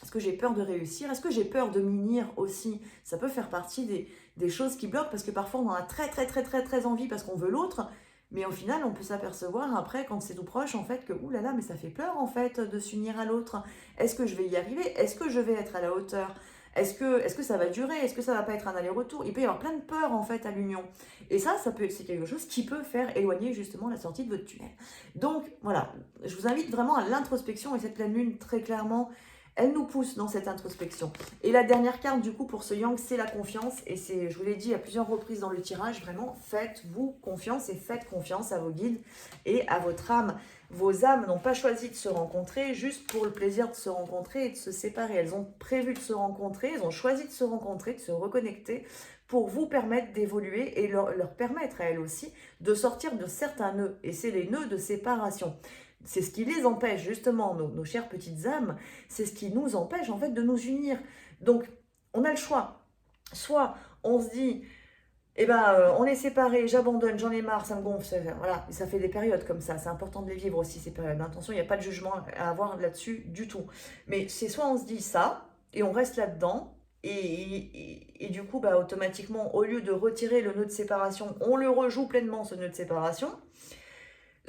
Est-ce que j'ai peur de réussir? Est-ce que j'ai peur de m'unir aussi? Ça peut faire partie des choses qui bloquent, parce que parfois on en a très envie parce qu'on veut l'autre, mais au final on peut s'apercevoir après quand c'est tout proche en fait que oulala, mais ça fait peur en fait de s'unir à l'autre. Est-ce que je vais y arriver? Est-ce que je vais être à la hauteur? Est-ce que ça va durer? Est-ce que ça va pas être un aller-retour? Il peut y avoir plein de peurs en fait à l'union. Et c'est quelque chose qui peut faire éloigner justement la sortie de votre tunnel. Donc voilà, je vous invite vraiment à l'introspection, et cette pleine lune très clairement, elle nous pousse dans cette introspection. Et la dernière carte, du coup, pour ce yang, c'est la confiance. Et c'est, je vous l'ai dit à plusieurs reprises dans le tirage, vraiment, faites-vous confiance et faites confiance à vos guides et à votre âme. Vos âmes n'ont pas choisi de se rencontrer juste pour le plaisir de se rencontrer et de se séparer. Elles ont prévu de se rencontrer, elles ont choisi de se rencontrer, de se reconnecter pour vous permettre d'évoluer et leur permettre à elles aussi de sortir de certains nœuds. Et c'est les nœuds de séparation. C'est ce qui les empêche, justement, nos chères petites âmes, c'est ce qui nous empêche, en fait, de nous unir. Donc, on a le choix. Soit on se dit, on est séparés, j'abandonne, j'en ai marre, ça me gonfle. Voilà, ça fait des périodes comme ça. C'est important de les vivre aussi, ces périodes. Attention, il n'y a pas de jugement à avoir là-dessus du tout. Mais c'est soit on se dit ça, et on reste là-dedans, et du coup, automatiquement, au lieu de retirer le nœud de séparation, on le rejoue pleinement, ce nœud de séparation.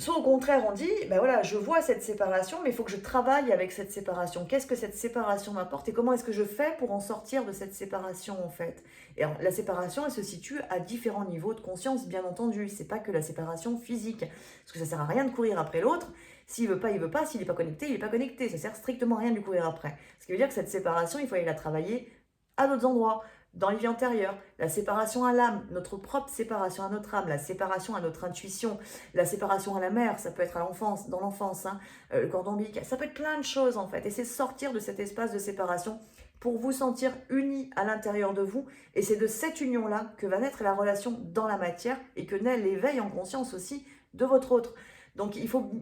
Soit au contraire, on dit, voilà, je vois cette séparation, mais il faut que je travaille avec cette séparation. Qu'est-ce que cette séparation m'apporte et comment est-ce que je fais pour en sortir de cette séparation, en fait? Et alors, la séparation, elle se situe à différents niveaux de conscience, bien entendu. C'est pas que la séparation physique, parce que ça sert à rien de courir après l'autre. S'il veut pas, il veut pas. S'il n'est pas connecté, il n'est pas connecté. Ça sert strictement à rien de lui courir après. Ce qui veut dire que cette séparation, il faut aller la travailler à d'autres endroits, dans les vies antérieures, la séparation à l'âme, notre propre séparation à notre âme, la séparation à notre intuition, la séparation à la mère, ça peut être à l'enfance, dans l'enfance, le cordon ombilical, ça peut être plein de choses en fait. Et c'est sortir de cet espace de séparation pour vous sentir unis à l'intérieur de vous. Et c'est de cette union-là que va naître la relation dans la matière et que naît l'éveil en conscience aussi de votre autre. Donc il faut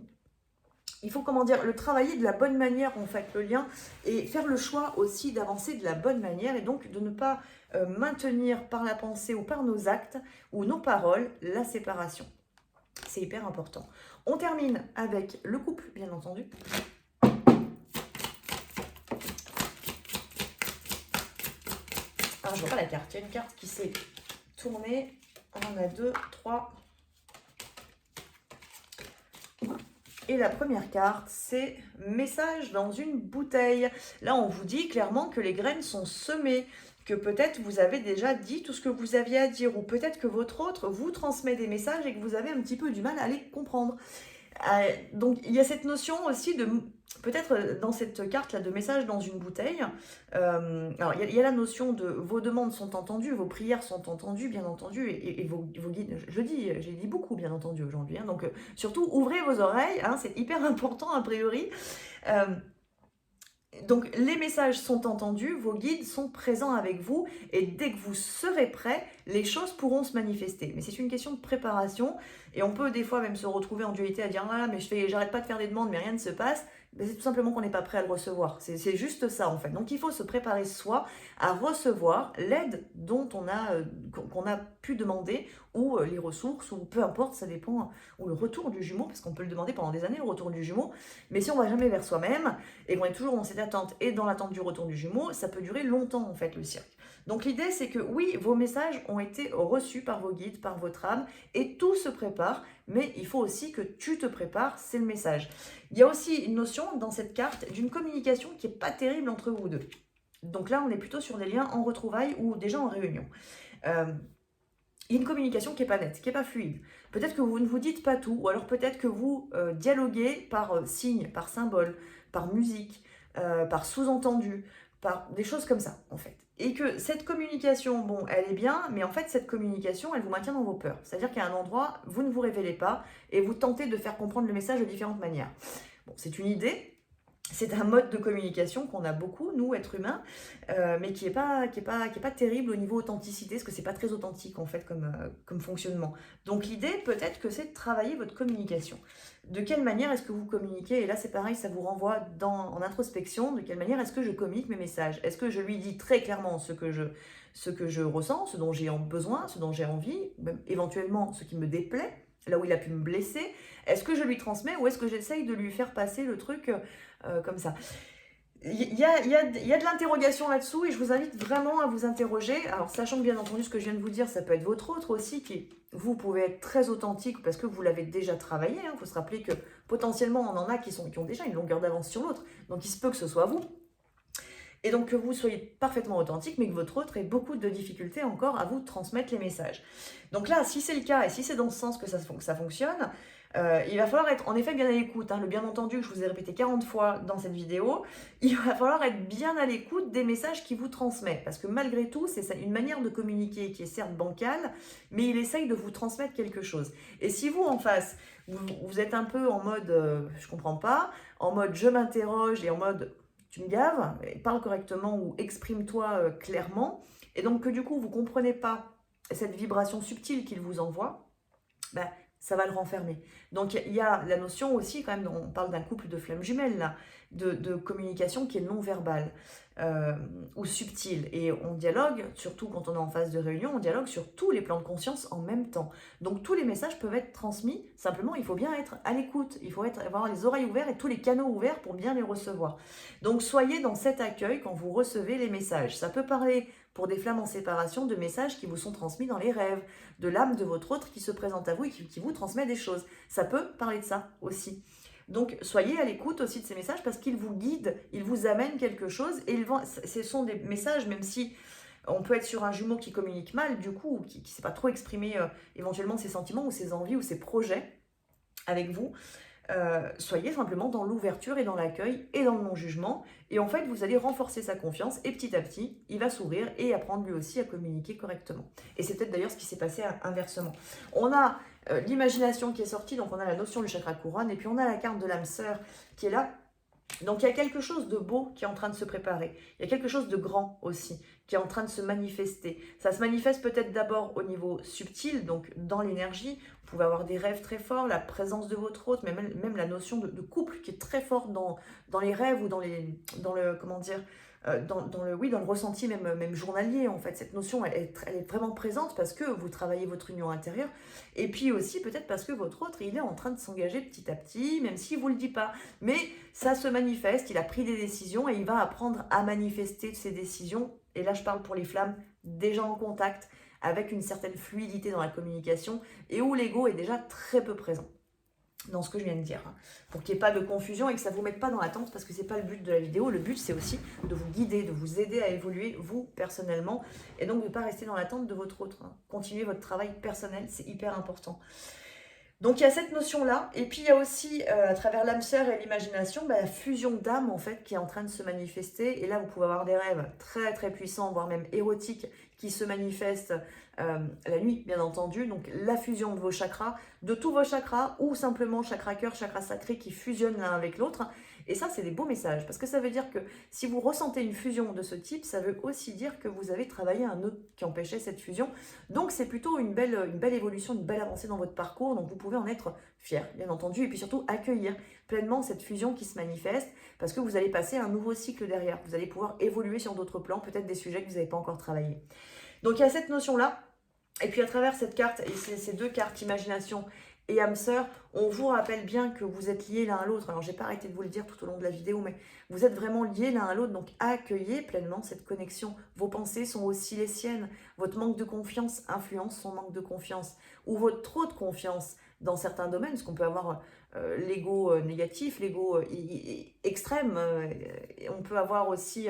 il faut, comment dire, le travailler de la bonne manière, en fait, le lien, et faire le choix aussi d'avancer de la bonne manière, et donc de ne pas maintenir par la pensée ou par nos actes ou nos paroles la séparation. C'est hyper important. On termine avec le couple, bien entendu. Alors, je vois pas la carte. Il y a une carte qui s'est tournée. On en a 2, 3. Et la première carte, c'est message dans une bouteille. Là, on vous dit clairement que les graines sont semées, que peut-être vous avez déjà dit tout ce que vous aviez à dire, ou peut-être que votre autre vous transmet des messages et que vous avez un petit peu du mal à les comprendre. Donc, il y a cette notion aussi de, peut-être dans cette carte-là, de message dans une bouteille. Alors, il y a la notion de vos demandes sont entendues, vos prières sont entendues, bien entendu, et vos guides, j'ai dit beaucoup, bien entendu, aujourd'hui. Hein, donc, surtout, ouvrez vos oreilles, hein, c'est hyper important, a priori. Donc, les messages sont entendus, vos guides sont présents avec vous, et dès que vous serez prêt, les choses pourront se manifester. Mais c'est une question de préparation, et on peut des fois même se retrouver en dualité à dire « Ah, mais j'arrête pas de faire des demandes, mais rien ne se passe ». C'est tout simplement qu'on n'est pas prêt à le recevoir. C'est juste ça, en fait. Donc, il faut se préparer soi à recevoir l'aide dont qu'on a pu demander, ou les ressources, ou peu importe, ça dépend, ou le retour du jumeau, parce qu'on peut le demander pendant des années, le retour du jumeau. Mais si on va jamais vers soi-même, et qu'on est toujours dans cette attente et dans l'attente du retour du jumeau, ça peut durer longtemps, en fait, le cirque. Donc, l'idée, c'est que oui, vos messages ont été reçus par vos guides, par votre âme, et tout se prépare, mais il faut aussi que tu te prépares, c'est le message. Il y a aussi une notion dans cette carte d'une communication qui n'est pas terrible entre vous deux. Donc là, on est plutôt sur des liens en retrouvailles ou déjà en réunion. Il y a une communication qui n'est pas nette, qui n'est pas fluide. Peut-être que vous ne vous dites pas tout, ou alors peut-être que vous dialoguez par signe, par symbole, par musique, par sous-entendu, par des choses comme ça, en fait. Et que cette communication, bon, elle est bien, mais en fait, cette communication, elle vous maintient dans vos peurs. C'est-à-dire qu'à un endroit, vous ne vous révélez pas et vous tentez de faire comprendre le message de différentes manières. Bon, c'est une idée. C'est un mode de communication qu'on a beaucoup, nous, êtres humains, mais qui est pas terrible au niveau authenticité, parce que c'est pas très authentique, en fait, comme fonctionnement. Donc, l'idée, peut-être que c'est de travailler votre communication. De quelle manière est-ce que vous communiquez? Et là, c'est pareil, ça vous renvoie en introspection. De quelle manière est-ce que je communique mes messages? Est-ce que je lui dis très clairement ce que je ressens, ce dont j'ai besoin, ce dont j'ai envie, même éventuellement ce qui me déplaît, là où il a pu me blesser? Est-ce que je lui transmets ou est-ce que j'essaye de lui faire passer le truc comme ça? Il y a de l'interrogation là-dessous et je vous invite vraiment à vous interroger. Alors, sachant que bien entendu, ce que je viens de vous dire, ça peut être votre autre aussi, vous pouvez être très authentique parce que vous l'avez déjà travaillé. Il faut se rappeler que potentiellement, on en a qui ont déjà une longueur d'avance sur l'autre. Donc, il se peut que ce soit vous. Et donc que vous soyez parfaitement authentique, mais que votre autre ait beaucoup de difficultés encore à vous transmettre les messages. Donc là, si c'est le cas et si c'est dans ce sens que ça fonctionne, il va falloir être en effet bien à l'écoute. Le bien entendu, je vous ai répété 40 fois dans cette vidéo, il va falloir être bien à l'écoute des messages qu'il vous transmet. Parce que malgré tout, c'est une manière de communiquer qui est certes bancale, mais il essaye de vous transmettre quelque chose. Et si vous, en face, vous êtes un peu en mode je comprends pas, en mode je m'interroge et en mode tu me gaves, parle correctement ou exprime-toi clairement, et donc que du coup vous ne comprenez pas cette vibration subtile qu'il vous envoie, ça va le renfermer. Donc il y a la notion aussi, quand même, on parle d'un couple de flammes jumelles là, de communication qui est non verbale ou subtile. Et on dialogue, surtout quand on est en phase de réunion, on dialogue sur tous les plans de conscience en même temps. Donc tous les messages peuvent être transmis, simplement il faut bien être à l'écoute, il faut avoir les oreilles ouvertes et tous les canaux ouverts pour bien les recevoir. Donc soyez dans cet accueil quand vous recevez les messages. Ça peut parler pour des flammes en séparation de messages qui vous sont transmis dans les rêves, de l'âme de votre autre qui se présente à vous et qui vous transmet des choses. Ça peut parler de ça aussi. Donc, soyez à l'écoute aussi de ces messages parce qu'ils vous guident, ils vous amènent quelque chose et ce sont des messages, même si on peut être sur un jumeau qui communique mal, du coup, ou qui ne sait pas trop exprimer éventuellement ses sentiments ou ses envies ou ses projets avec vous. Soyez simplement dans l'ouverture et dans l'accueil et dans le non-jugement. Et en fait, vous allez renforcer sa confiance et petit à petit, il va s'ouvrir et apprendre lui aussi à communiquer correctement. Et c'est peut-être d'ailleurs ce qui s'est passé inversement. On a l'imagination qui est sortie, donc on a la notion du chakra couronne et puis on a la carte de l'âme sœur qui est là. Donc il y a quelque chose de beau qui est en train de se préparer. Il y a quelque chose de grand aussi qui est en train de se manifester. Ça se manifeste peut-être d'abord au niveau subtil, donc dans l'énergie. Vous pouvez avoir des rêves très forts, la présence de votre hôte, mais même la notion de couple qui est très forte dans les rêves ou dans le, comment dire, oui, dans le ressenti même journalier, en fait. Cette notion, elle est vraiment présente parce que vous travaillez votre union intérieure. Et puis aussi, peut-être parce que votre autre, il est en train de s'engager petit à petit, même s'il ne vous le dit pas. Mais ça se manifeste, il a pris des décisions et il va apprendre à manifester ces décisions. Et là, je parle pour les flammes, déjà en contact, avec une certaine fluidité dans la communication et où l'ego est déjà très peu présent dans ce que je viens de dire, hein, pour qu'il n'y ait pas de confusion et que ça ne vous mette pas dans l'attente, parce que ce n'est pas le but de la vidéo. Le but, c'est aussi de vous guider, de vous aider à évoluer, vous, personnellement, et donc de ne pas rester dans l'attente de votre autre, hein. Continuez votre travail personnel, c'est hyper important. Donc il y a cette notion-là, et puis il y a aussi, à travers l'âme sœur et l'imagination, la fusion d'âme, en fait, qui est en train de se manifester. Et là, vous pouvez avoir des rêves très très puissants, voire même érotiques, qui se manifestent la nuit, bien entendu. Donc la fusion de vos chakras, de tous vos chakras, ou simplement chakra cœur, chakra sacré, qui fusionnent l'un avec l'autre. Et ça, c'est des beaux messages, parce que ça veut dire que si vous ressentez une fusion de ce type, ça veut aussi dire que vous avez travaillé un nœud qui empêchait cette fusion. Donc c'est plutôt une belle évolution, une belle avancée dans votre parcours. Donc vous pouvez en être fier, bien entendu, et puis surtout accueillir pleinement cette fusion qui se manifeste, parce que vous allez passer un nouveau cycle derrière. Vous allez pouvoir évoluer sur d'autres plans, peut-être des sujets que vous n'avez pas encore travaillé. Donc il y a cette notion-là. Et puis à travers cette carte, et ces deux cartes, imagination et âme sœur, on vous rappelle bien que vous êtes liés l'un à l'autre. Alors j'ai pas arrêté de vous le dire tout au long de la vidéo, mais vous êtes vraiment liés l'un à l'autre, donc accueillez pleinement cette connexion. Vos pensées sont aussi les siennes. Votre manque de confiance influence son manque de confiance, ou votre trop de confiance dans certains domaines, parce qu'on peut avoir l'ego négatif, l'ego extrême, et on peut avoir aussi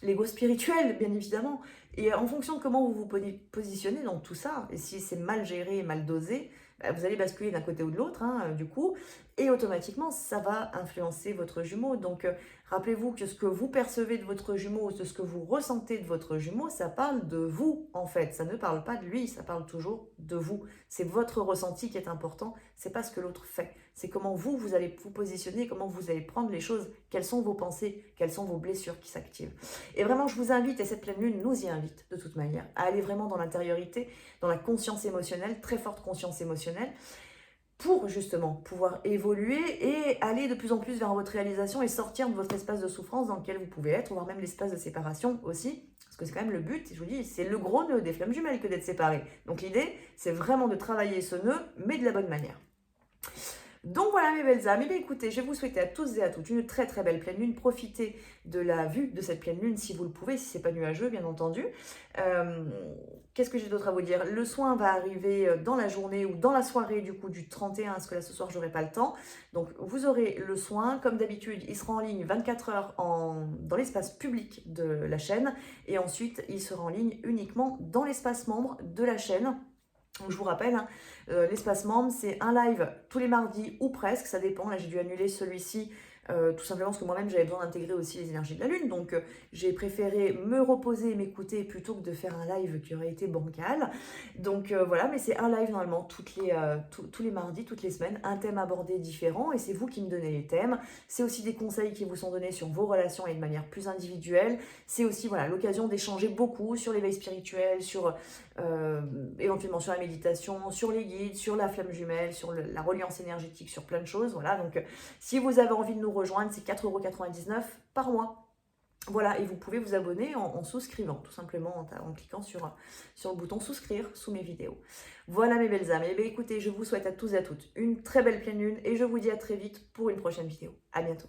l'ego spirituel, bien évidemment. Et en fonction de comment vous vous positionnez dans tout ça, et si c'est mal géré et mal dosé, vous allez basculer d'un côté ou de l'autre, hein, du coup, et automatiquement, ça va influencer votre jumeau. Donc, rappelez-vous que ce que vous percevez de votre jumeau, de ce que vous ressentez de votre jumeau, ça parle de vous, en fait. Ça ne parle pas de lui, ça parle toujours de vous. C'est votre ressenti qui est important, c'est pas ce que l'autre fait. C'est comment vous allez vous positionner, comment vous allez prendre les choses, quelles sont vos pensées, quelles sont vos blessures qui s'activent. Et vraiment, je vous invite, et cette pleine lune nous y invite, de toute manière, à aller vraiment dans l'intériorité, dans la conscience émotionnelle, très forte conscience émotionnelle, pour justement pouvoir évoluer et aller de plus en plus vers votre réalisation et sortir de votre espace de souffrance dans lequel vous pouvez être, voire même l'espace de séparation aussi, parce que c'est quand même le but, je vous dis, c'est le gros nœud des flammes jumelles que d'être séparés. Donc l'idée, c'est vraiment de travailler ce nœud, mais de la bonne manière. Donc voilà mes belles âmes, et bien écoutez, je vais vous souhaiter à tous et à toutes une très très belle pleine lune. Profitez de la vue de cette pleine lune si vous le pouvez, si c'est pas nuageux bien entendu. Qu'est-ce que j'ai d'autre à vous dire? Le soin va arriver dans la journée ou dans la soirée du coup du 31, parce que là ce soir j'aurai pas le temps. Donc vous aurez le soin, comme d'habitude, il sera en ligne 24 heures dans l'espace public de la chaîne, et ensuite il sera en ligne uniquement dans l'espace membre de la chaîne. Donc je vous rappelle, hein, l'espace membre, c'est un live tous les mardis ou presque, ça dépend. Là, j'ai dû annuler celui-ci tout simplement parce que moi-même, j'avais besoin d'intégrer aussi les énergies de la Lune. Donc, j'ai préféré me reposer et m'écouter plutôt que de faire un live qui aurait été bancal. Donc, voilà, mais c'est un live normalement tous les mardis, toutes les semaines, un thème abordé différent. Et c'est vous qui me donnez les thèmes. C'est aussi des conseils qui vous sont donnés sur vos relations et de manière plus individuelle. C'est aussi voilà, l'occasion d'échanger beaucoup sur l'éveil spirituel, sur éventuellement sur la méditation, sur les guides, sur la flamme jumelle, sur la reliance énergétique, sur plein de choses. Voilà, donc si vous avez envie de nous rejoindre, c'est 4,99 € par mois. Voilà, et vous pouvez vous abonner en souscrivant, tout simplement en cliquant sur le bouton souscrire sous mes vidéos. Voilà mes belles âmes. Et bien écoutez, je vous souhaite à tous et à toutes une très belle pleine lune et je vous dis à très vite pour une prochaine vidéo. À bientôt.